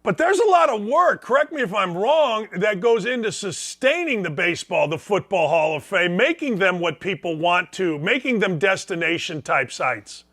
But there's a lot of work, correct me if I'm wrong, that goes into sustaining the Football Hall of Fame, making them what people want to, making them destination-type sites.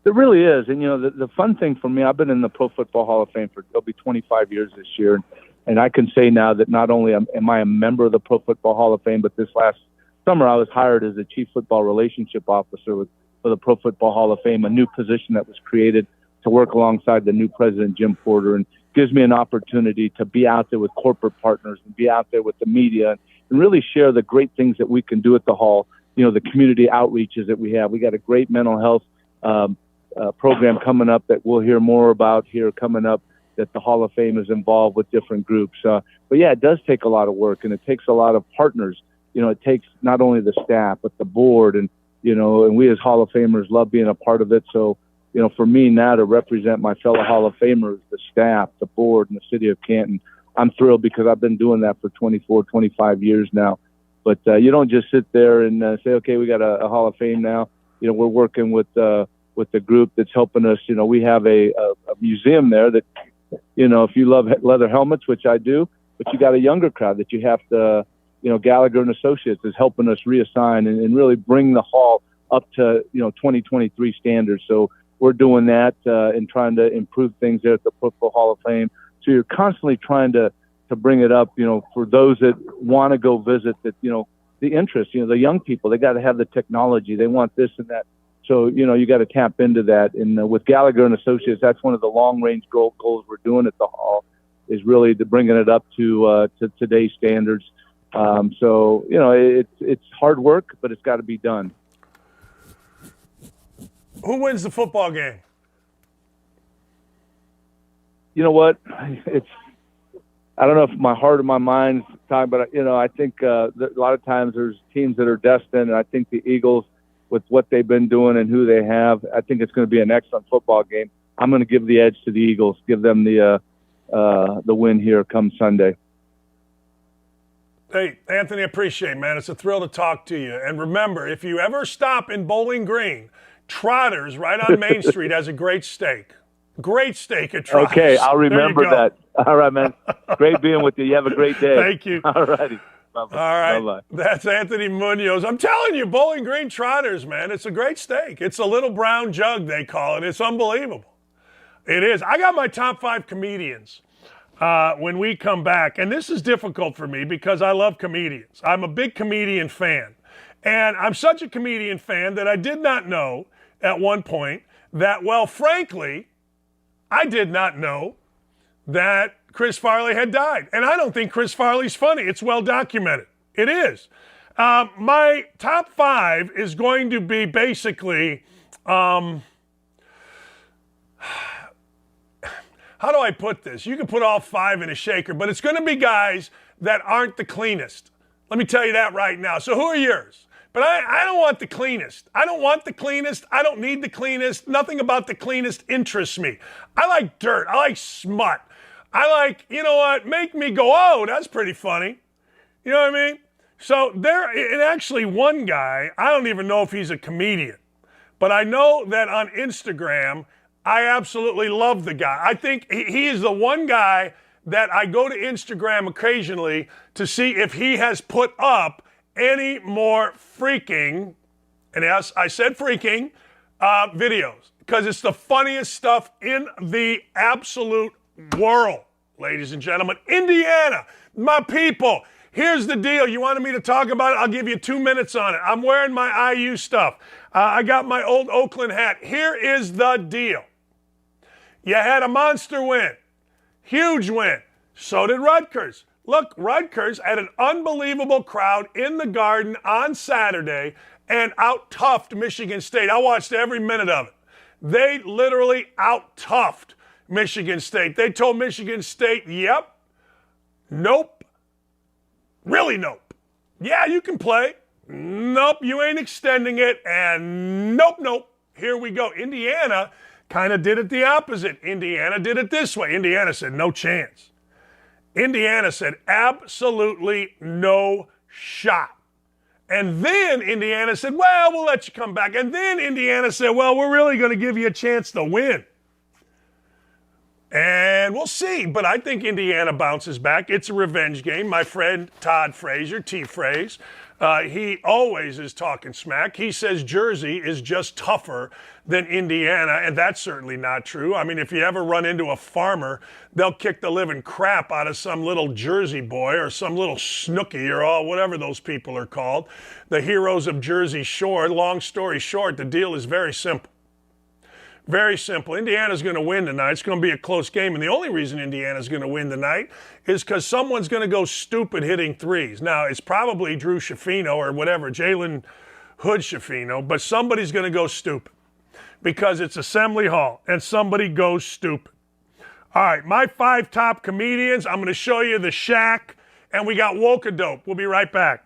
There really is. And, the fun thing for me, I've been in the Pro Football Hall of Fame it'll be 25 years this year. And I can say now that not only am I a member of the Pro Football Hall of Fame, but this last summer I was hired as a Chief Football Relationship Officer for the Pro Football Hall of Fame, a new position that was created to work alongside the new president, Jim Porter, and gives me an opportunity to be out there with corporate partners and be out there with the media and really share the great things that we can do at the Hall, the community outreaches that we have. We got a great mental health program coming up that we'll hear more about here coming up, that the Hall of Fame is involved with different groups. But yeah, it does take a lot of work, and it takes a lot of partners. It takes not only the staff, but the board, and we as Hall of Famers love being a part of it. So, for me now to represent my fellow Hall of Famers, the staff, the board, and the city of Canton, I'm thrilled, because I've been doing that for 24, 25 years now. But you don't just sit there and say, okay, we got a Hall of Fame now. We're working with the group that's helping us. We have a museum there that if you love leather helmets, which I do, but you got a younger crowd that you have to, Gallagher and Associates is helping us reassign and really bring the hall up to, 2023 standards. So we're doing that and trying to improve things there at the Football Hall of Fame. So you're constantly trying to bring it up, for those that want to go visit, that, the interest, the young people, they got to have the technology. They want this and that. So, you got to tap into that. And with Gallagher and Associates, that's one of the long-range goals we're doing at the hall, is really to bringing it up to today's standards. So, it's hard work, but it's got to be done. Who wins the football game? You know what? I don't know if my heart or my mind's talking, but I think a lot of times there's teams that are destined, and I think the Eagles, with what they've been doing and who they have, I think it's going to be an excellent football game. I'm going to give the edge to the Eagles, give them the win here come Sunday. Hey, Anthony, appreciate it, man. It's a thrill to talk to you. And remember, if you ever stop in Bowling Green, Trotters right on Main Street has a great steak. Great steak at Trotters. Okay, I'll remember that. All right, man. Great being with you. You have a great day. Thank you. All righty. Bye-bye. All right. Bye-bye. That's Anthony Muñoz. I'm telling you, Bowling Green Trotters, man, it's a great steak. It's a little brown jug, they call it. It's unbelievable. It is. I got my top 5 comedians when we come back. And this is difficult for me because I love comedians. I'm a big comedian fan. And I'm such a comedian fan that I did not know at one point that, well, frankly, I did not know that Chris Farley had died. And I don't think Chris Farley's funny. It's well documented. It is. My top 5 is going to be basically, how do I put this? You can put all 5 in a shaker, but it's going to be guys that aren't the cleanest. Let me tell you that right now. So who are yours? But I don't want the cleanest. I don't want the cleanest. I don't need the cleanest. Nothing about the cleanest interests me. I like dirt. I like smut. I like, make me go, oh, that's pretty funny. You know what I mean? So and actually one guy, I don't even know if he's a comedian, but I know that on Instagram, I absolutely love the guy. I think he is the one guy that I go to Instagram occasionally to see if he has put up any more freaking, and yes, I said freaking, videos, because it's the funniest stuff in the absolute world, ladies and gentlemen. Indiana, my people, here's the deal. You wanted me to talk about it? I'll give you 2 minutes on it. I'm wearing my IU stuff. I got my old Oakland hat. Here is the deal. You had a monster win, huge win. So did Rutgers. Look, Rutgers had an unbelievable crowd in the Garden on Saturday and out-toughed Michigan State. I watched every minute of it. They literally out-toughed Michigan State. They told Michigan State, yep, nope, really nope. Yeah, you can play. Nope, you ain't extending it. And nope. Here we go. Indiana kind of did it the opposite. Indiana did it this way. Indiana said, no chance. Indiana said, absolutely no shot. And then Indiana said, well, we'll let you come back. And then Indiana said, well, we're really going to give you a chance to win. And we'll see. But I think Indiana bounces back. It's a revenge game. My friend Todd Frazier, T-Phrase, he always is talking smack. He says Jersey is just tougher than Indiana, and that's certainly not true. I mean, if you ever run into a farmer, they'll kick the living crap out of some little Jersey boy or some little Snooky or all whatever those people are called. The heroes of Jersey Shore. Long story short, the deal is very simple. Very simple. Indiana's going to win tonight. It's going to be a close game. And the only reason Indiana's going to win tonight is because someone's going to go stupid hitting threes. Now, it's probably Drew Schifino or whatever, Jalen Hood Schifino, but somebody's going to go stupid because it's Assembly Hall and somebody goes stupid. All right, my 5 top comedians. I'm going to show you the Shack, and we got Wokadope. We'll be right back.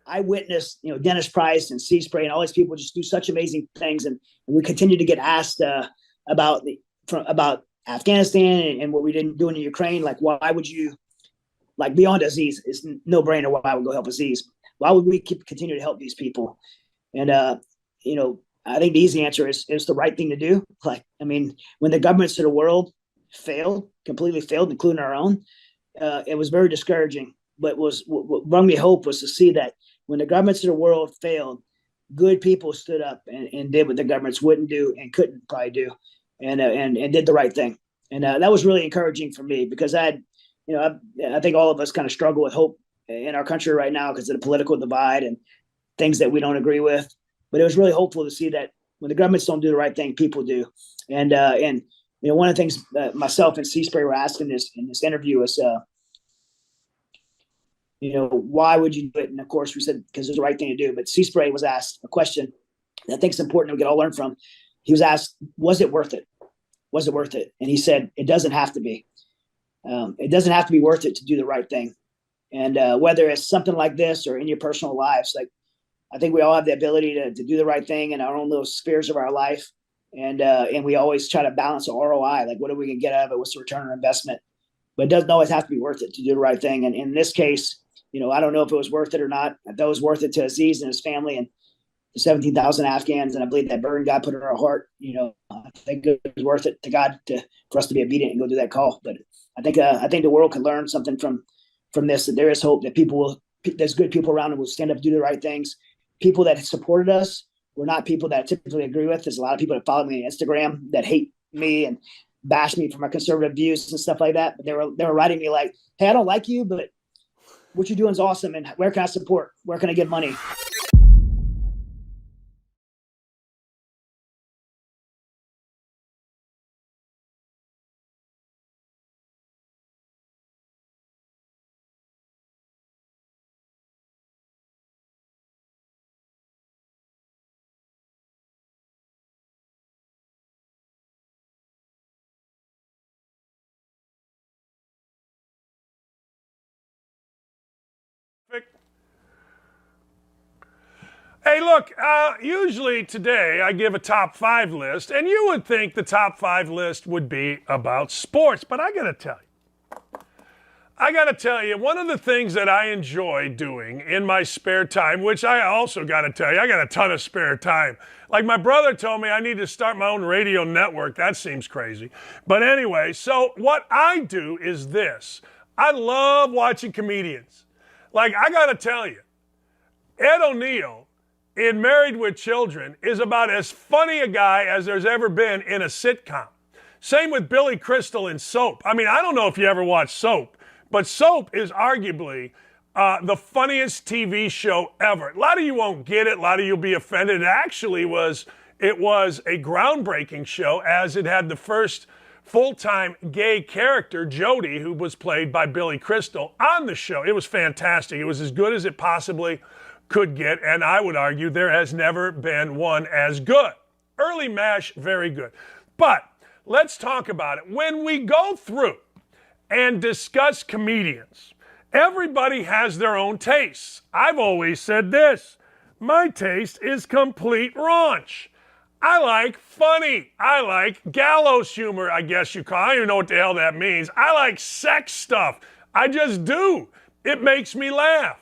I witnessed, Dennis Price and C-Spray and all these people just do such amazing things. And we continue to get asked about Afghanistan and what we didn't do in Ukraine. Like, why would you, beyond Aziz, it's no brainer why I would go help Aziz. Why would we continue to help these people? And, I think the easy answer is the right thing to do. When the governments of the world completely failed, including our own. It was very discouraging. But what brought me hope was to see that when the governments of the world failed, good people stood up and did what the governments wouldn't do and couldn't probably do, and did the right thing. And that was really encouraging for me, because I think all of us kind of struggle with hope in our country right now because of the political divide and things that we don't agree with. But it was really hopeful to see that when the governments don't do the right thing, people do. And one of the things myself and C-Spray were asking in this interview is, why would you do it? And of course we said, because it's the right thing to do. But C-Spray was asked a question that I think is important and we can all learn from. He was asked, was it worth it? Was it worth it? And he said, it doesn't have to be. It doesn't have to be worth it to do the right thing. And whether it's something like this or in your personal lives, like, I think we all have the ability to do the right thing in our own little spheres of our life. And we always try to balance the ROI. Like, what are we going to get out of it? What's the return on investment? But it doesn't always have to be worth it to do the right thing. And in this case, I don't know if it was worth it or not. I thought it was worth it to Aziz and his family and the 17,000 Afghans. And I believe that burden God put in our heart. I think it was worth it to God for us to be obedient and go do that call. But I think the world can learn something from this, that there is hope, that there's good people around who will stand up and do the right things. People that supported us were not people that I typically agree with. There's a lot of people that follow me on Instagram that hate me and bash me for my conservative views and stuff like that. But they were writing me like, hey, I don't like you, but what you're doing is awesome. And where can I support? Where can I give money? Hey, look, usually today I give a top 5 list, and you would think the top 5 list would be about sports, but I got to tell you, one of the things that I enjoy doing in my spare time, which I also got to tell you, I got a ton of spare time. Like my brother told me I need to start my own radio network. That seems crazy. But anyway, so what I do is this. I love watching comedians. Like, I got to tell you, Ed O'Neill in Married with Children is about as funny a guy as there's ever been in a sitcom. Same with Billy Crystal in Soap. I mean, I don't know if you ever watched Soap, but Soap is arguably the funniest TV show ever. A lot of you won't get it. A lot of you will be offended. It actually was a groundbreaking show, as it had the first full-time gay character, Jody, who was played by Billy Crystal, on the show. It was fantastic. It was as good as it possibly could get, and I would argue there has never been one as good. Early MASH, very good. But let's talk about it. When we go through and discuss comedians, everybody has their own tastes. I've always said this. My taste is complete raunch. I like funny. I like gallows humor, I guess you call it. I don't even know what the hell that means. I like sex stuff. I just do. It makes me laugh.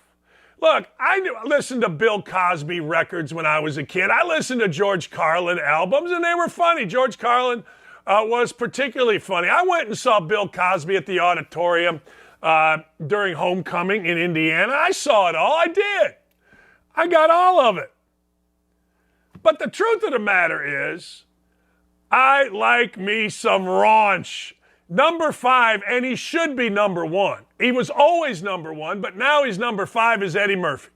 Look, I listened to Bill Cosby records when I was a kid. I listened to George Carlin albums, and they were funny. George Carlin was particularly funny. I went and saw Bill Cosby at the auditorium during homecoming in Indiana. I saw it all. I did. I got all of it. But the truth of the matter is, I like me some raunch. Number 5, and he should be number 1. He was always number 1, but now he's number 5, is Eddie Murphy.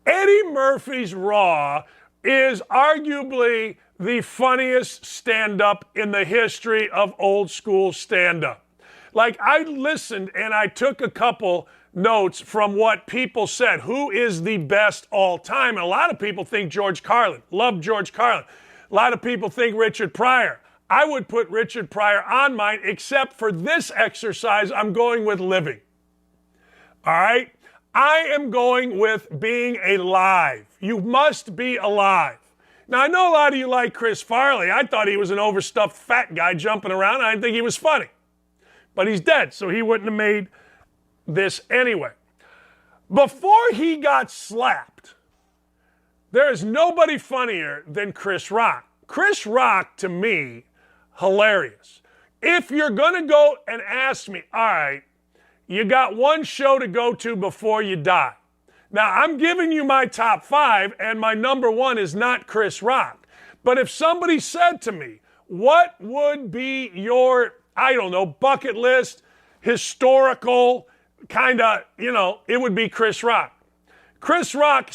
Eddie Murphy's Raw is arguably the funniest stand-up in the history of old school stand-up. Like, I listened and I took a couple notes from what people said. Who is the best all time? And a lot of people think George Carlin. Love George Carlin. A lot of people think Richard Pryor. I would put Richard Pryor on mine, except for this exercise, I'm going with living. All right? I am going with being alive. You must be alive. Now, I know a lot of you like Chris Farley. I thought he was an overstuffed fat guy jumping around. I didn't think he was funny. But he's dead, so he wouldn't have made this anyway. Before he got slapped, there is nobody funnier than Chris Rock. Chris Rock, to me, hilarious. if you're going to go and ask me, all right, you got one show to go to before you die. Now, I'm giving you my top 5, and my number 1 is not Chris Rock. But if somebody said to me, what would be your, I don't know, bucket list, historical, kind of, it would be Chris Rock. Chris Rock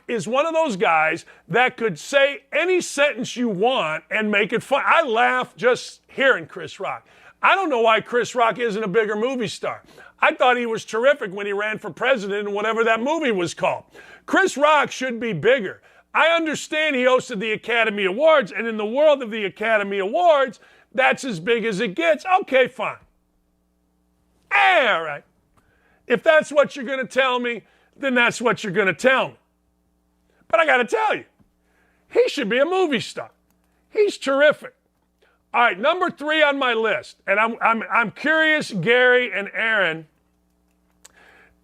is one of those guys that could say any sentence you want and make it fun. I laugh just hearing Chris Rock. I don't know why Chris Rock isn't a bigger movie star. I thought he was terrific when he ran for president in whatever that movie was called. Chris Rock should be bigger. I understand he hosted the Academy Awards, and in the world of the Academy Awards, that's as big as it gets. Okay, fine. All right. If that's what you're going to tell me, then that's what you're going to tell me. But I got to tell you, he should be a movie star. He's terrific. All right, number 3 on my list, and I'm curious, Gary and Aaron,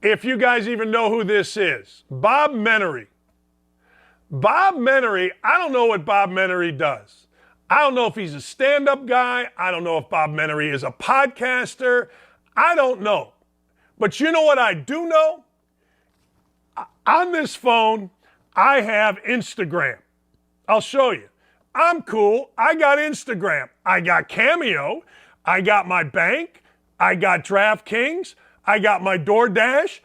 if you guys even know who this is. Bob Menery. Bob Menery, I don't know what Bob Menery does. I don't know if he's a stand-up guy. I don't know if Bob Menery is a podcaster. I don't know. But you know what I do know? On this phone, I have Instagram. I'll show you. I'm cool. I got Instagram. I got Cameo. I got my bank. I got DraftKings. I got my DoorDash.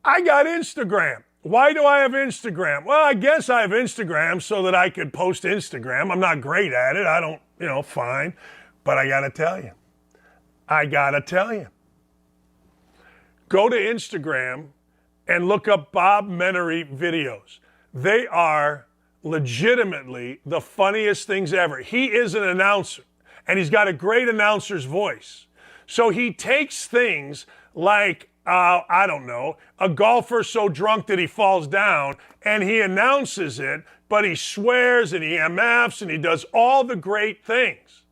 I got Instagram. Why do I have Instagram? Well, I guess I have Instagram so that I could post Instagram. I'm not great at it. I don't, fine. But I got to tell you. Go to Instagram and look up Bob Menery videos. They are legitimately the funniest things ever. He is an announcer, and he's got a great announcer's voice. So he takes things like, I don't know, a golfer so drunk that he falls down, and he announces it, but he swears and he MFs and he does all the great things.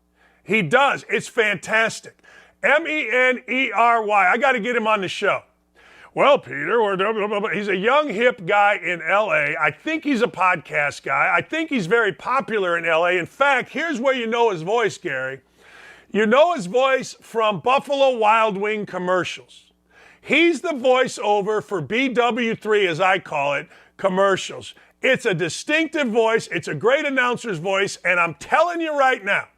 He does. It's fantastic. Menery. I got to get him on the show. Well, Peter, he's a young, hip guy in L.A. I think he's a podcast guy. I think he's very popular in L.A. In fact, here's where you know his voice, Gary. You know his voice from Buffalo Wild Wing commercials. He's the voiceover for BW3, as I call it, commercials. It's a distinctive voice. It's a great announcer's voice. And I'm telling you right now,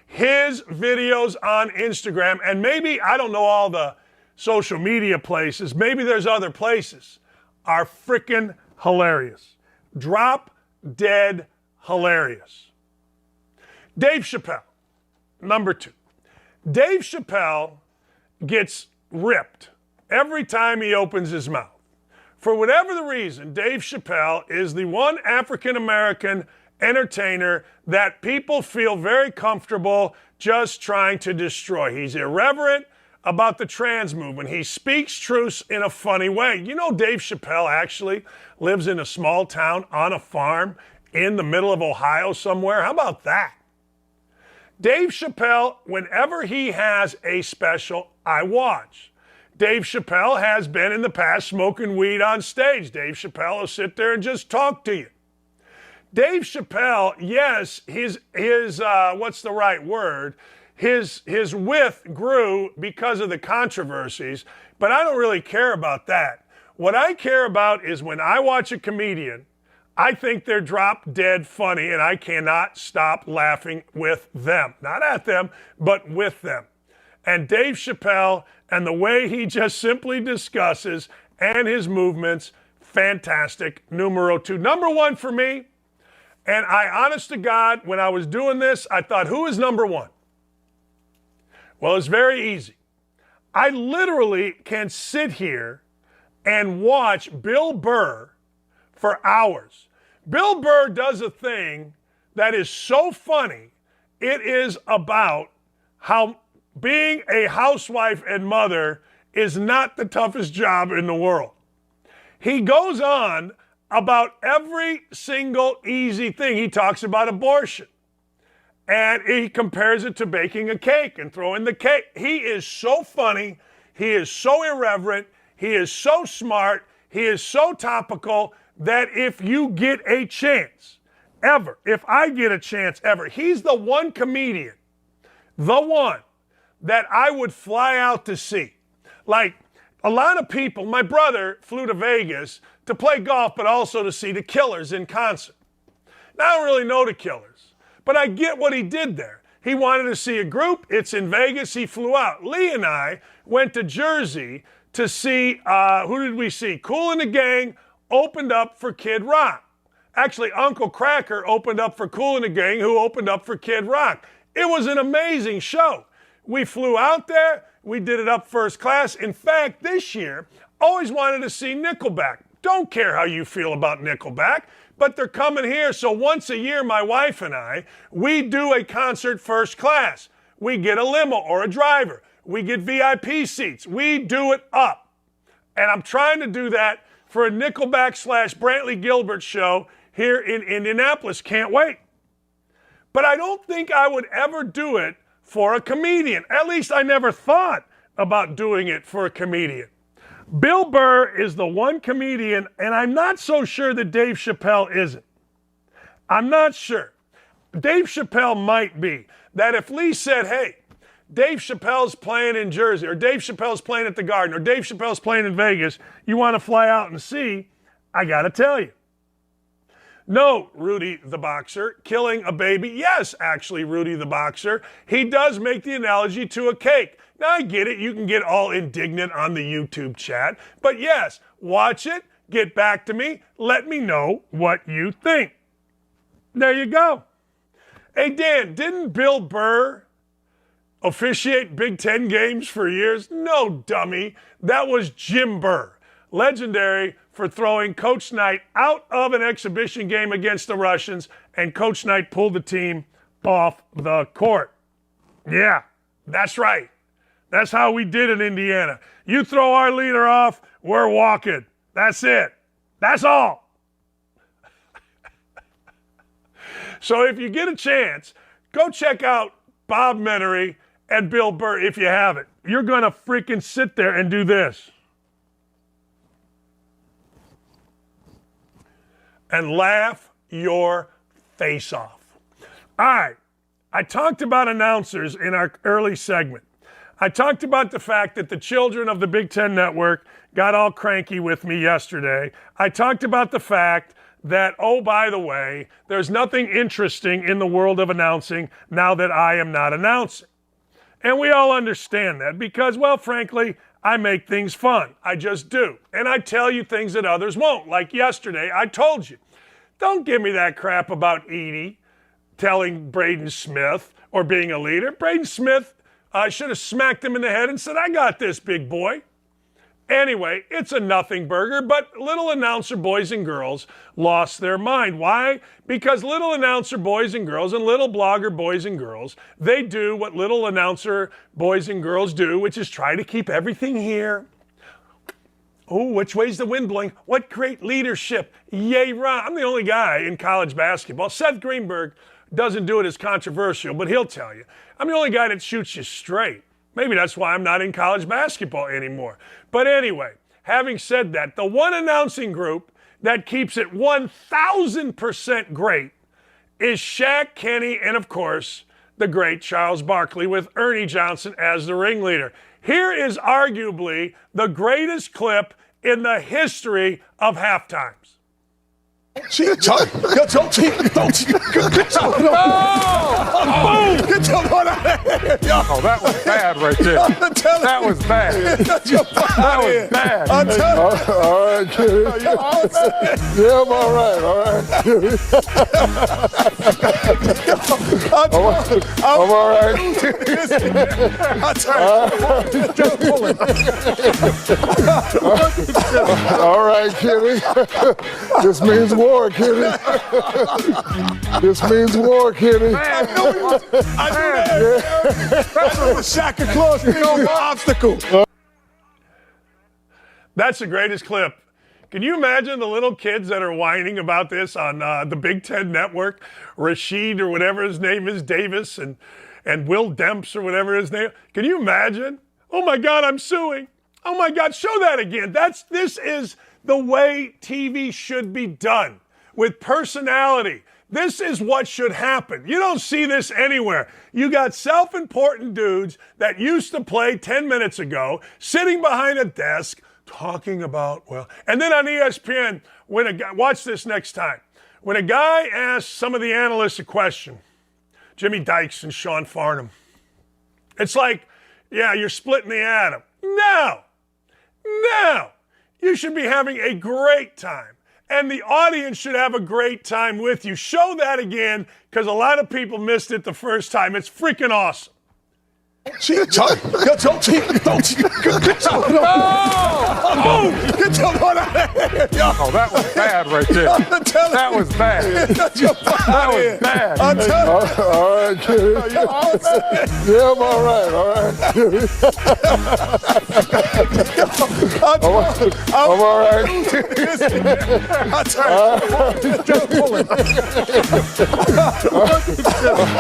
his videos on Instagram, and maybe, I don't know all the social media places, maybe there's other places, are freaking hilarious. Drop dead hilarious. Dave Chappelle, number 2. Dave Chappelle gets ripped every time he opens his mouth. For whatever the reason, Dave Chappelle is the one African-American entertainer that people feel very comfortable just trying to destroy. He's irreverent about the trans movement. He speaks truths in a funny way. You know, Dave Chappelle actually lives in a small town on a farm in the middle of Ohio somewhere. How about that? Dave Chappelle, whenever he has a special, I watch. Dave Chappelle has been in the past smoking weed on stage. Dave Chappelle will sit there and just talk to you. Dave Chappelle, yes, his what's the right word? His width grew because of the controversies, but I don't really care about that. What I care about is when I watch a comedian, I think they're drop dead funny, and I cannot stop laughing with them. Not at them, but with them. And Dave Chappelle and the way he just simply discusses and his movements, fantastic. Numero 2. Number 1 for me, and I, honest to God, when I was doing this, I thought, who is number 1? Well, it's very easy. I literally can sit here and watch Bill Burr for hours. Bill Burr does a thing that is so funny. It is about how being a housewife and mother is not the toughest job in the world. He goes on about every single easy thing. He talks about abortion. And he compares it to baking a cake and throwing the cake. He is so funny. He is so irreverent. He is so smart. He is so topical that if you get a chance, ever, if I get a chance ever, he's the one comedian the one that I would fly out to see. Like a lot of people, my brother flew to Vegas to play golf, but also to see the Killers in concert. Now, I don't really know the Killers, but I get what he did there. He wanted to see a group. It's in Vegas. He flew out. Lee and I went to Jersey to see, who did we see? Kool and the Gang opened up for Kid Rock. Actually, Uncle Kracker opened up for Kool and the Gang, who opened up for Kid Rock. It was an amazing show. We flew out there. We did it up first class. In fact, this year, always wanted to see Nickelback. Don't care how you feel about Nickelback, but they're coming here. So once a year, my wife and I, we do a concert first class. We get a limo or a driver. We get VIP seats. We do it up. And I'm trying to do that for a Nickelback / Brantley Gilbert show here in Indianapolis. Can't wait. But I don't think I would ever do it for a comedian. At least I never thought about doing it for a comedian. Bill Burr is the one comedian, and I'm not so sure that Dave Chappelle isn't. I'm not sure. Dave Chappelle might be. That if Lee said, hey, Dave Chappelle's playing in Jersey, or Dave Chappelle's playing at the Garden, or Dave Chappelle's playing in Vegas, you want to fly out and see, I got to tell you. No, Rudy the Boxer, killing a baby. Yes, actually, Rudy the Boxer. He does make the analogy to a cake. Now, I get it. You can get all indignant on the YouTube chat. But yes, watch it. Get back to me. Let me know what you think. There you go. Hey, Dan, didn't Bill Burr officiate Big Ten games for years? No, dummy. That was Jim Burr, legendary for throwing Coach Knight out of an exhibition game against the Russians, and Coach Knight pulled the team off the court. Yeah, that's right. That's how we did in Indiana. You throw our leader off, we're walking. That's it. That's all. So if you get a chance, go check out Bob Menery and Bill Burr if you haven't. You're going to freaking sit there and do this. And laugh your face off. All right. I talked about announcers in our early segment. I talked about the fact that the children of the Big Ten Network got all cranky with me yesterday. I talked about the fact that, oh, by the way, there's nothing interesting in the world of announcing now that I am not announcing. And we all understand that because, well, frankly, I make things fun. I just do. And I tell you things that others won't. Like yesterday, I told you, don't give me that crap about Edie telling Braden Smith or being a leader. Braden Smith should have smacked him in the head and said, I got this, big boy. Anyway, it's a nothing burger, but little announcer boys and girls lost their mind. Why? Because little announcer boys and girls and little blogger boys and girls, they do what little announcer boys and girls do, which is try to keep everything here. Oh, which way's the wind blowing? What great leadership. Yay, Ron. I'm the only guy in college basketball. Seth Greenberg doesn't do it as controversial, but he'll tell you. I'm the only guy that shoots you straight. Maybe that's why I'm not in college basketball anymore. But anyway, having said that, the one announcing group that keeps it 1,000% great is Shaq, Kenny, and of course, the great Charles Barkley with Ernie Johnson as the ringleader. Here is arguably the greatest clip in the history of halftimes. Get your boy out of here, y'all. Oh, that was bad right there. That was bad. That was bad. All right, kid. Yeah, I'm all right. I'm all right. All right, Kitty. This means war, Kitty. This means war, Kitty. I knew that. That's what Shaq and Claus did on the obstacle. That's the greatest clip. Can you imagine the little kids that are whining about this on the Big Ten Network? Rashid or whatever his name is, Davis, and Will Demps or whatever his name. Can you imagine? Oh my God, I'm suing. Oh my God, show that again. This is the way TV should be done, with personality. This is what should happen. You don't see this anywhere. You got self-important dudes that used to play 10 minutes ago sitting behind a desk talking about, and then on ESPN, when a guy, watch this next time. When a guy asks some of the analysts a question, Jimmy Dykes and Sean Farnham, it's like, yeah, you're splitting the atom. No. You should be having a great time. And the audience should have a great time with you. Show that again, because a lot of people missed it the first time. It's freaking awesome. Get your boy out of here, y'all. Oh, that was bad right there. That was bad. That was bad. All right, kid. Yeah, I'm all right. I'm all right.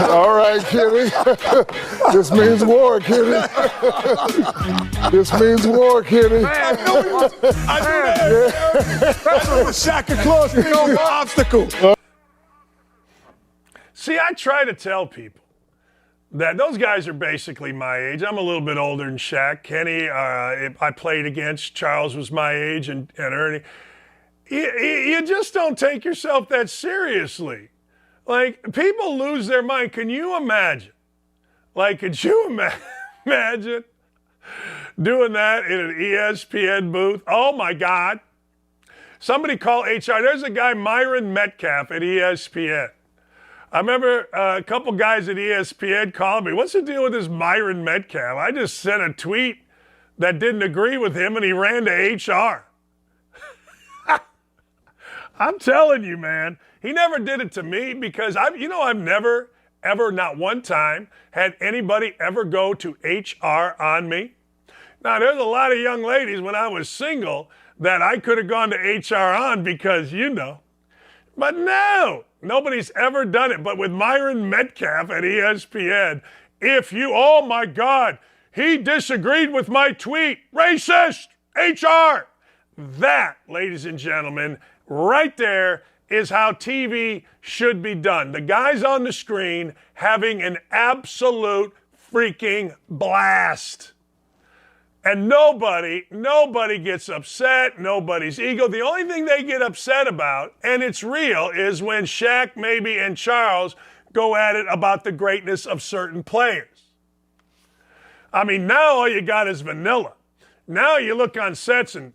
All right, Kitty. This means war, Kitty. This means war, Kitty. I knew that. That's what Shaka Claus thing on the obstacle. See, I try to tell people that those guys are basically my age. I'm a little bit older than Shaq. Kenny, I played against. Charles was my age, and Ernie. You just don't take yourself that seriously. Like, people lose their mind. Can you imagine? Like, could you imagine doing that in an ESPN booth? Oh, my God. Somebody call HR. There's a guy, Myron Metcalf, at ESPN. I remember a couple guys at ESPN called me. What's the deal with this Myron Metcalf? I just sent a tweet that didn't agree with him, and he ran to HR. I'm telling you, man. He never did it to me because I've never, ever, not one time, had anybody ever go to HR on me. Now, there's a lot of young ladies when I was single that I could have gone to HR on because, But no, nobody's ever done it. But with Myron Metcalf at ESPN, oh my God, he disagreed with my tweet. Racist! HR! That, ladies and gentlemen, right there is how TV should be done. The guys on the screen having an absolute freaking blast. And nobody gets upset, nobody's ego. The only thing they get upset about, and it's real, is when Shaq, maybe, and Charles go at it about the greatness of certain players. I mean, now all you got is vanilla. Now you look on sets and,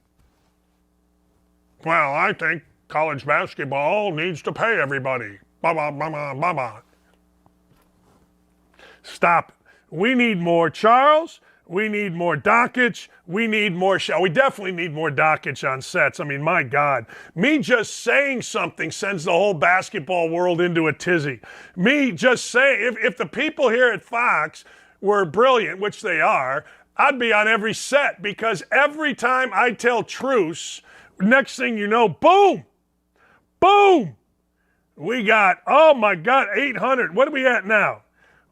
well, I think college basketball needs to pay everybody. Stop it. We need more Charles. We need more Dakich. We need more We definitely need more Dakich on sets. I mean, my God. Me just saying something sends the whole basketball world into a tizzy. Me just saying, if the people here at Fox were brilliant, which they are, I'd be on every set because every time I tell truce, next thing you know, boom, we got, oh my God, 800. What are we at now?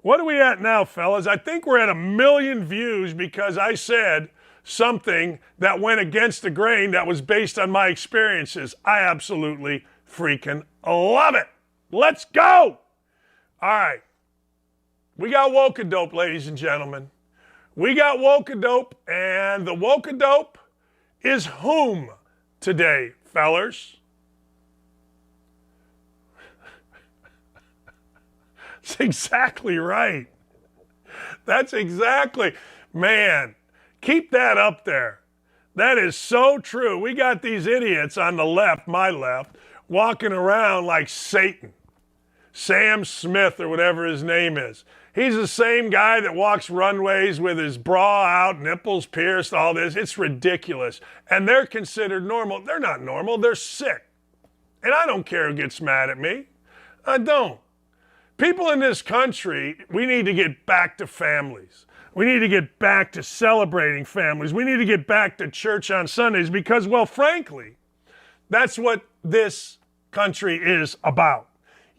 What are we at now, fellas? I think we're at 1 million views because I said something that went against the grain that was based on my experiences. I absolutely freaking love it. Let's go. All right. We got woke-a-dope, ladies and gentlemen. We got woke-a-dope, and the woke-a-dope is whom today, fellers? That's exactly right. That's exactly, man, keep that up there. That is so true. We got these idiots on the left, my left, walking around like Satan. Sam Smith or whatever his name is. He's the same guy that walks runways with his bra out, nipples pierced, all this. It's ridiculous. And they're considered normal. They're not normal. They're sick. And I don't care who gets mad at me. I don't. People in this country, we need to get back to families. We need to get back to celebrating families. We need to get back to church on Sundays because, well, frankly, that's what this country is about.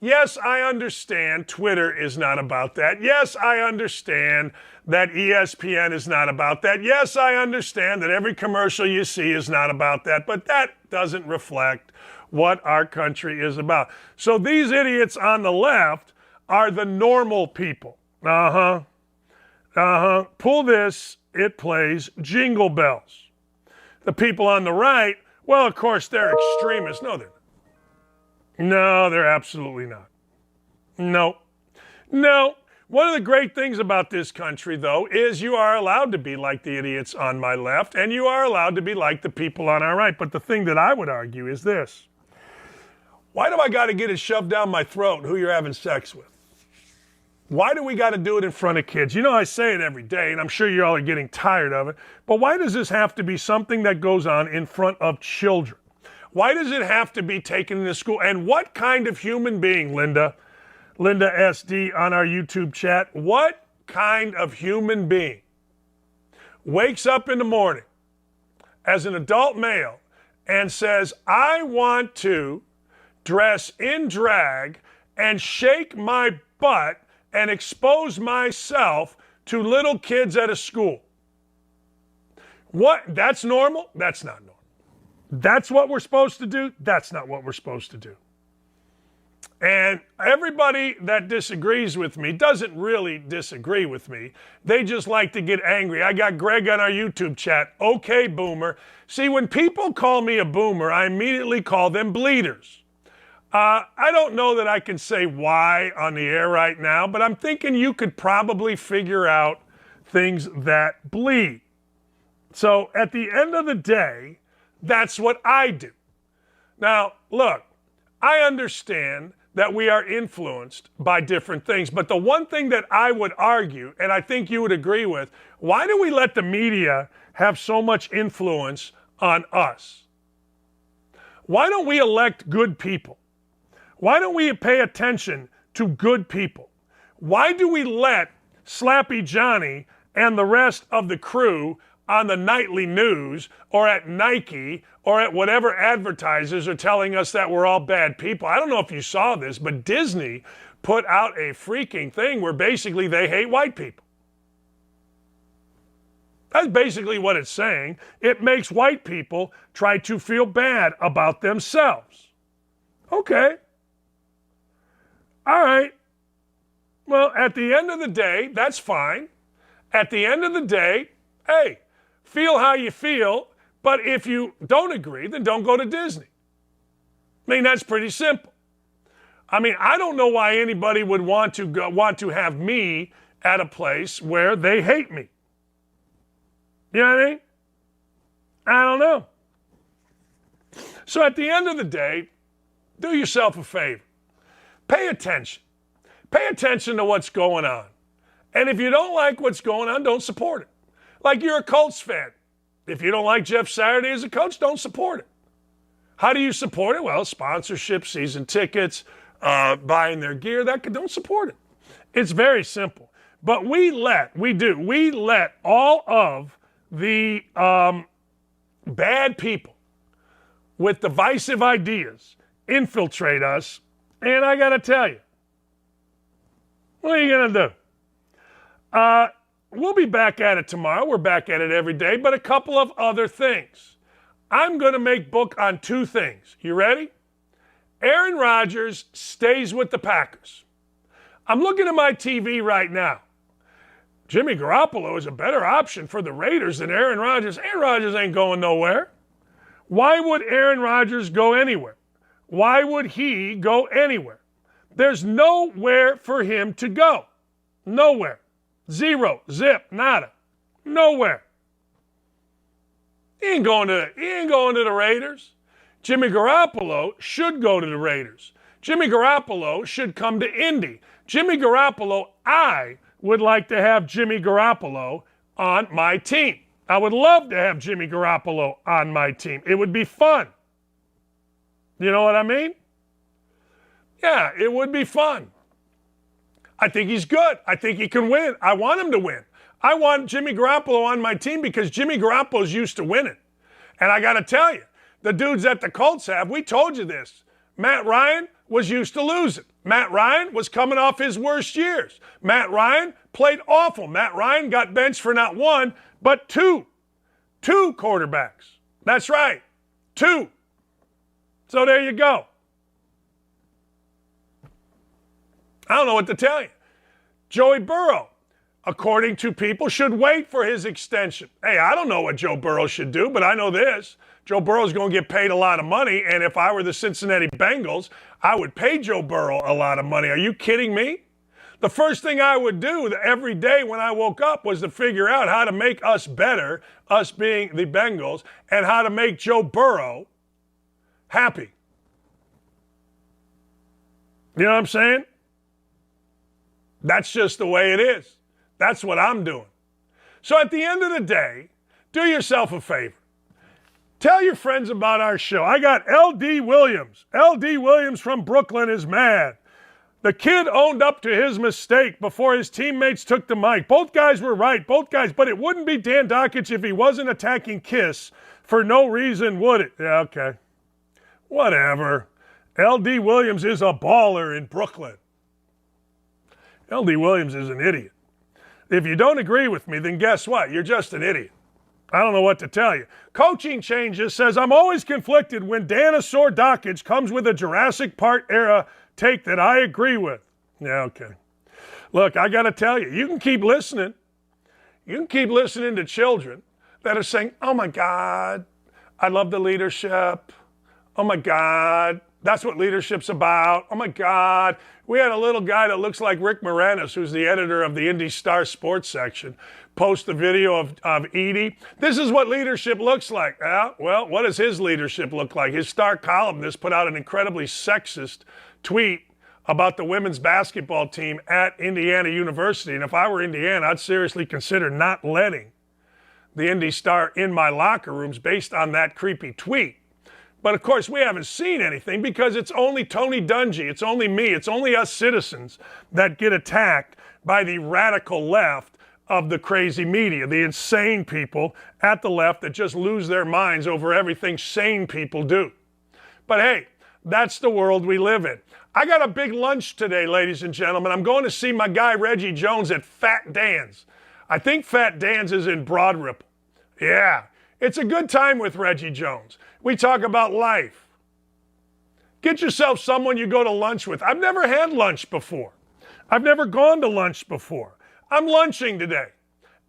Yes, I understand Twitter is not about that. Yes, I understand that ESPN is not about that. Yes, I understand that every commercial you see is not about that. But that doesn't reflect what our country is about. So these idiots on the left are the normal people. Pull this, it plays Jingle Bells. The people on the right, well, of course, they're extremists. No, they're not. No, they're absolutely not. No. One of the great things about this country, though, is you are allowed to be like the idiots on my left, and you are allowed to be like the people on our right. But the thing that I would argue is this. Why do I got to get it shoved down my throat who you're having sex with? Why do we got to do it in front of kids? You know, I say it every day, and I'm sure you all are getting tired of it, but why does this have to be something that goes on in front of children? Why does it have to be taken into school? And what kind of human being, Linda SD on our YouTube chat, what kind of human being wakes up in the morning as an adult male and says, I want to dress in drag and shake my butt and expose myself to little kids at a school? What? That's normal? That's not normal. That's what we're supposed to do? That's not what we're supposed to do. And everybody that disagrees with me doesn't really disagree with me. They just like to get angry. I got Greg on our YouTube chat. Okay, boomer. See, when people call me a boomer, I immediately call them bleeders. I don't know that I can say why on the air right now, but I'm thinking you could probably figure out things that bleed. So at the end of the day, that's what I do. Now, look, I understand that we are influenced by different things, but the one thing that I would argue, and I think you would agree with, why do we let the media have so much influence on us? Why don't we elect good people? Why don't we pay attention to good people? Why do we let Slappy Johnny and the rest of the crew on the nightly news or at Nike or at whatever advertisers are telling us that we're all bad people? I don't know if you saw this, but Disney put out a freaking thing where basically they hate white people. That's basically what it's saying. It makes white people try to feel bad about themselves. Okay. All right. Well, at the end of the day, that's fine. At the end of the day, hey, feel how you feel, but if you don't agree, then don't go to Disney. I mean, that's pretty simple. I mean, I don't know why anybody would want to have me at a place where they hate me. You know what I mean? I don't know. So at the end of the day, do yourself a favor. Pay attention. Pay attention to what's going on. And if you don't like what's going on, don't support it. Like you're a Colts fan. If you don't like Jeff Saturday as a coach, don't support it. How do you support it? Well, sponsorship, season tickets, buying their gear, don't support it. It's very simple. But we let all of the bad people with divisive ideas infiltrate us. And I got to tell you, what are you going to do? We'll be back at it tomorrow. We're back at it every day, but a couple of other things. I'm going to make book on two things. You ready? Aaron Rodgers stays with the Packers. I'm looking at my TV right now. Jimmy Garoppolo is a better option for the Raiders than Aaron Rodgers. Aaron Rodgers ain't going nowhere. Why would Aaron Rodgers go anywhere? Why would he go anywhere? There's nowhere for him to go. Nowhere. Zero. Zip. Nada. Nowhere. He ain't going to the Raiders. Jimmy Garoppolo should go to the Raiders. Jimmy Garoppolo should come to Indy. Jimmy Garoppolo, I would like to have Jimmy Garoppolo on my team. I would love to have Jimmy Garoppolo on my team. It would be fun. You know what I mean? Yeah, it would be fun. I think he's good. I think he can win. I want him to win. I want Jimmy Garoppolo on my team because Jimmy Garoppolo's used to winning. And I got to tell you, the dudes at the Colts we told you this. Matt Ryan was used to losing. Matt Ryan was coming off his worst years. Matt Ryan played awful. Matt Ryan got benched for not one, but two quarterbacks. That's right, two. So there you go. I don't know what to tell you. Joey Burrow, according to people, should wait for his extension. Hey, I don't know what Joe Burrow should do, but I know this. Joe Burrow's going to get paid a lot of money, and if I were the Cincinnati Bengals, I would pay Joe Burrow a lot of money. Are you kidding me? The first thing I would do every day when I woke up was to figure out how to make us better, us being the Bengals, and how to make Joe Burrow happy. You know what I'm saying? That's just the way it is. That's what I'm doing. So at the end of the day, do yourself a favor. Tell your friends about our show. I got L.D. Williams. L.D. Williams from Brooklyn is mad. The kid owned up to his mistake before his teammates took the mic. Both guys were right, both guys, but it wouldn't be Dan Dakich if he wasn't attacking Kiss for no reason, would it? Yeah, okay. Whatever. L.D. Williams is a baller in Brooklyn. L.D. Williams is an idiot. If you don't agree with me, then guess what? You're just an idiot. I don't know what to tell you. Coaching Changes says, I'm always conflicted when Dinosaur Dakich comes with a Jurassic Park era take that I agree with. Yeah, okay. Look, I got to tell you, you can keep listening. You can keep listening to children that are saying, oh my God, I love the leadership. Oh my God, that's what leadership's about. Oh my God. We had a little guy that looks like Rick Moranis, who's the editor of the Indy Star Sports section, post the video of Edie. This is what leadership looks like. Well, what does his leadership look like? His star columnist put out an incredibly sexist tweet about the women's basketball team at Indiana University. And if I were Indiana, I'd seriously consider not letting the Indy Star in my locker rooms based on that creepy tweet. But of course, we haven't seen anything because it's only Tony Dungy, it's only me, it's only us citizens that get attacked by the radical left of the crazy media, the insane people at the left that just lose their minds over everything sane people do. But hey, that's the world we live in. I got a big lunch today, ladies and gentlemen. I'm going to see my guy Reggie Jones at Fat Dan's. I think Fat Dan's is in Broad Ripple. Yeah, it's a good time with Reggie Jones. We talk about life. Get yourself someone you go to lunch with. I've never had lunch before. I've never gone to lunch before. I'm lunching today,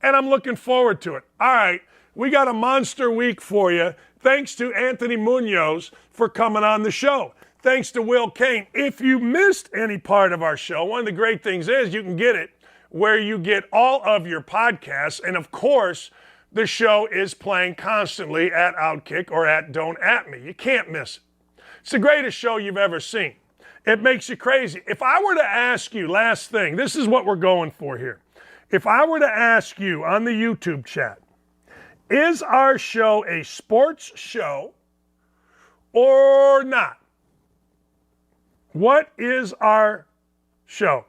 and I'm looking forward to it. All right, we got a monster week for you. Thanks to Anthony Muñoz for coming on the show. Thanks to Will Kane. If you missed any part of our show, one of the great things is you can get it where you get all of your podcasts, and of course, the show is playing constantly at OutKick or at Don't At Me. You can't miss it. It's the greatest show you've ever seen. It makes you crazy. If I were to ask you, last thing, this is what we're going for here. If I were to ask you on the YouTube chat, is our show a sports show or not? What is our show?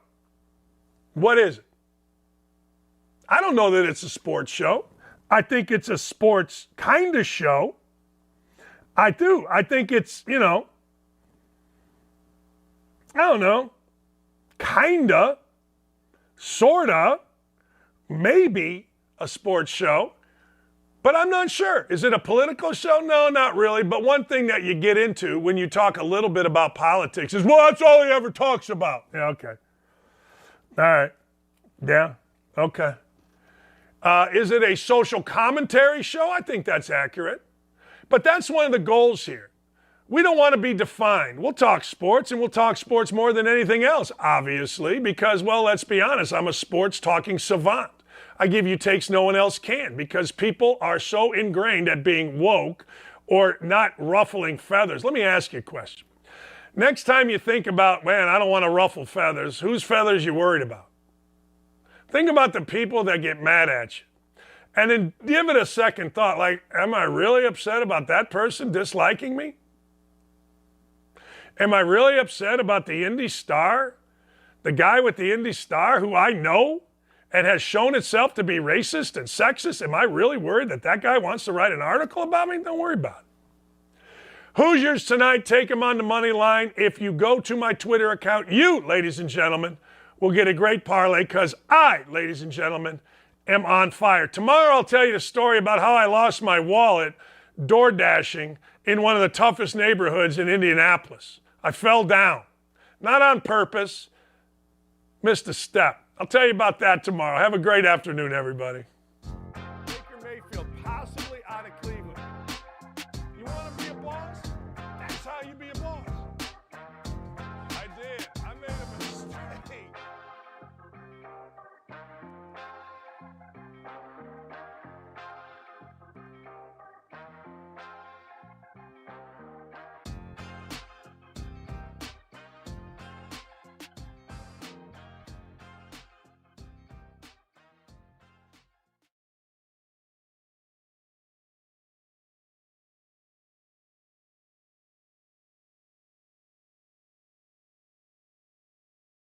What is it? I don't know that it's a sports show. I think it's a sports kind of show. I do. I think it's, I don't know, kinda, sorta, maybe a sports show, but I'm not sure. Is it a political show? No, not really. But one thing that you get into when you talk a little bit about politics is, well, that's all he ever talks about. Yeah, okay. All right. Yeah, okay. Is it a social commentary show? I think that's accurate. But that's one of the goals here. We don't want to be defined. We'll talk sports, and we'll talk sports more than anything else, obviously, because, well, let's be honest, I'm a sports talking savant. I give you takes no one else can because people are so ingrained at being woke or not ruffling feathers. Let me ask you a question. Next time you think about, man, I don't want to ruffle feathers, whose feathers you worried about? Think about the people that get mad at you. And then give it a second thought, like, am I really upset about that person disliking me? Am I really upset about the Indy Star? The guy with the Indy Star who I know and has shown itself to be racist and sexist? Am I really worried that that guy wants to write an article about me? Don't worry about it. Hoosiers tonight, take them on the money line. If you go to my Twitter account, you, ladies and gentlemen, will get a great parlay because I, ladies and gentlemen, am on fire. Tomorrow I'll tell you the story about how I lost my wallet door dashing in one of the toughest neighborhoods in Indianapolis. I fell down. Not on purpose. Missed a step. I'll tell you about that tomorrow. Have a great afternoon, everybody.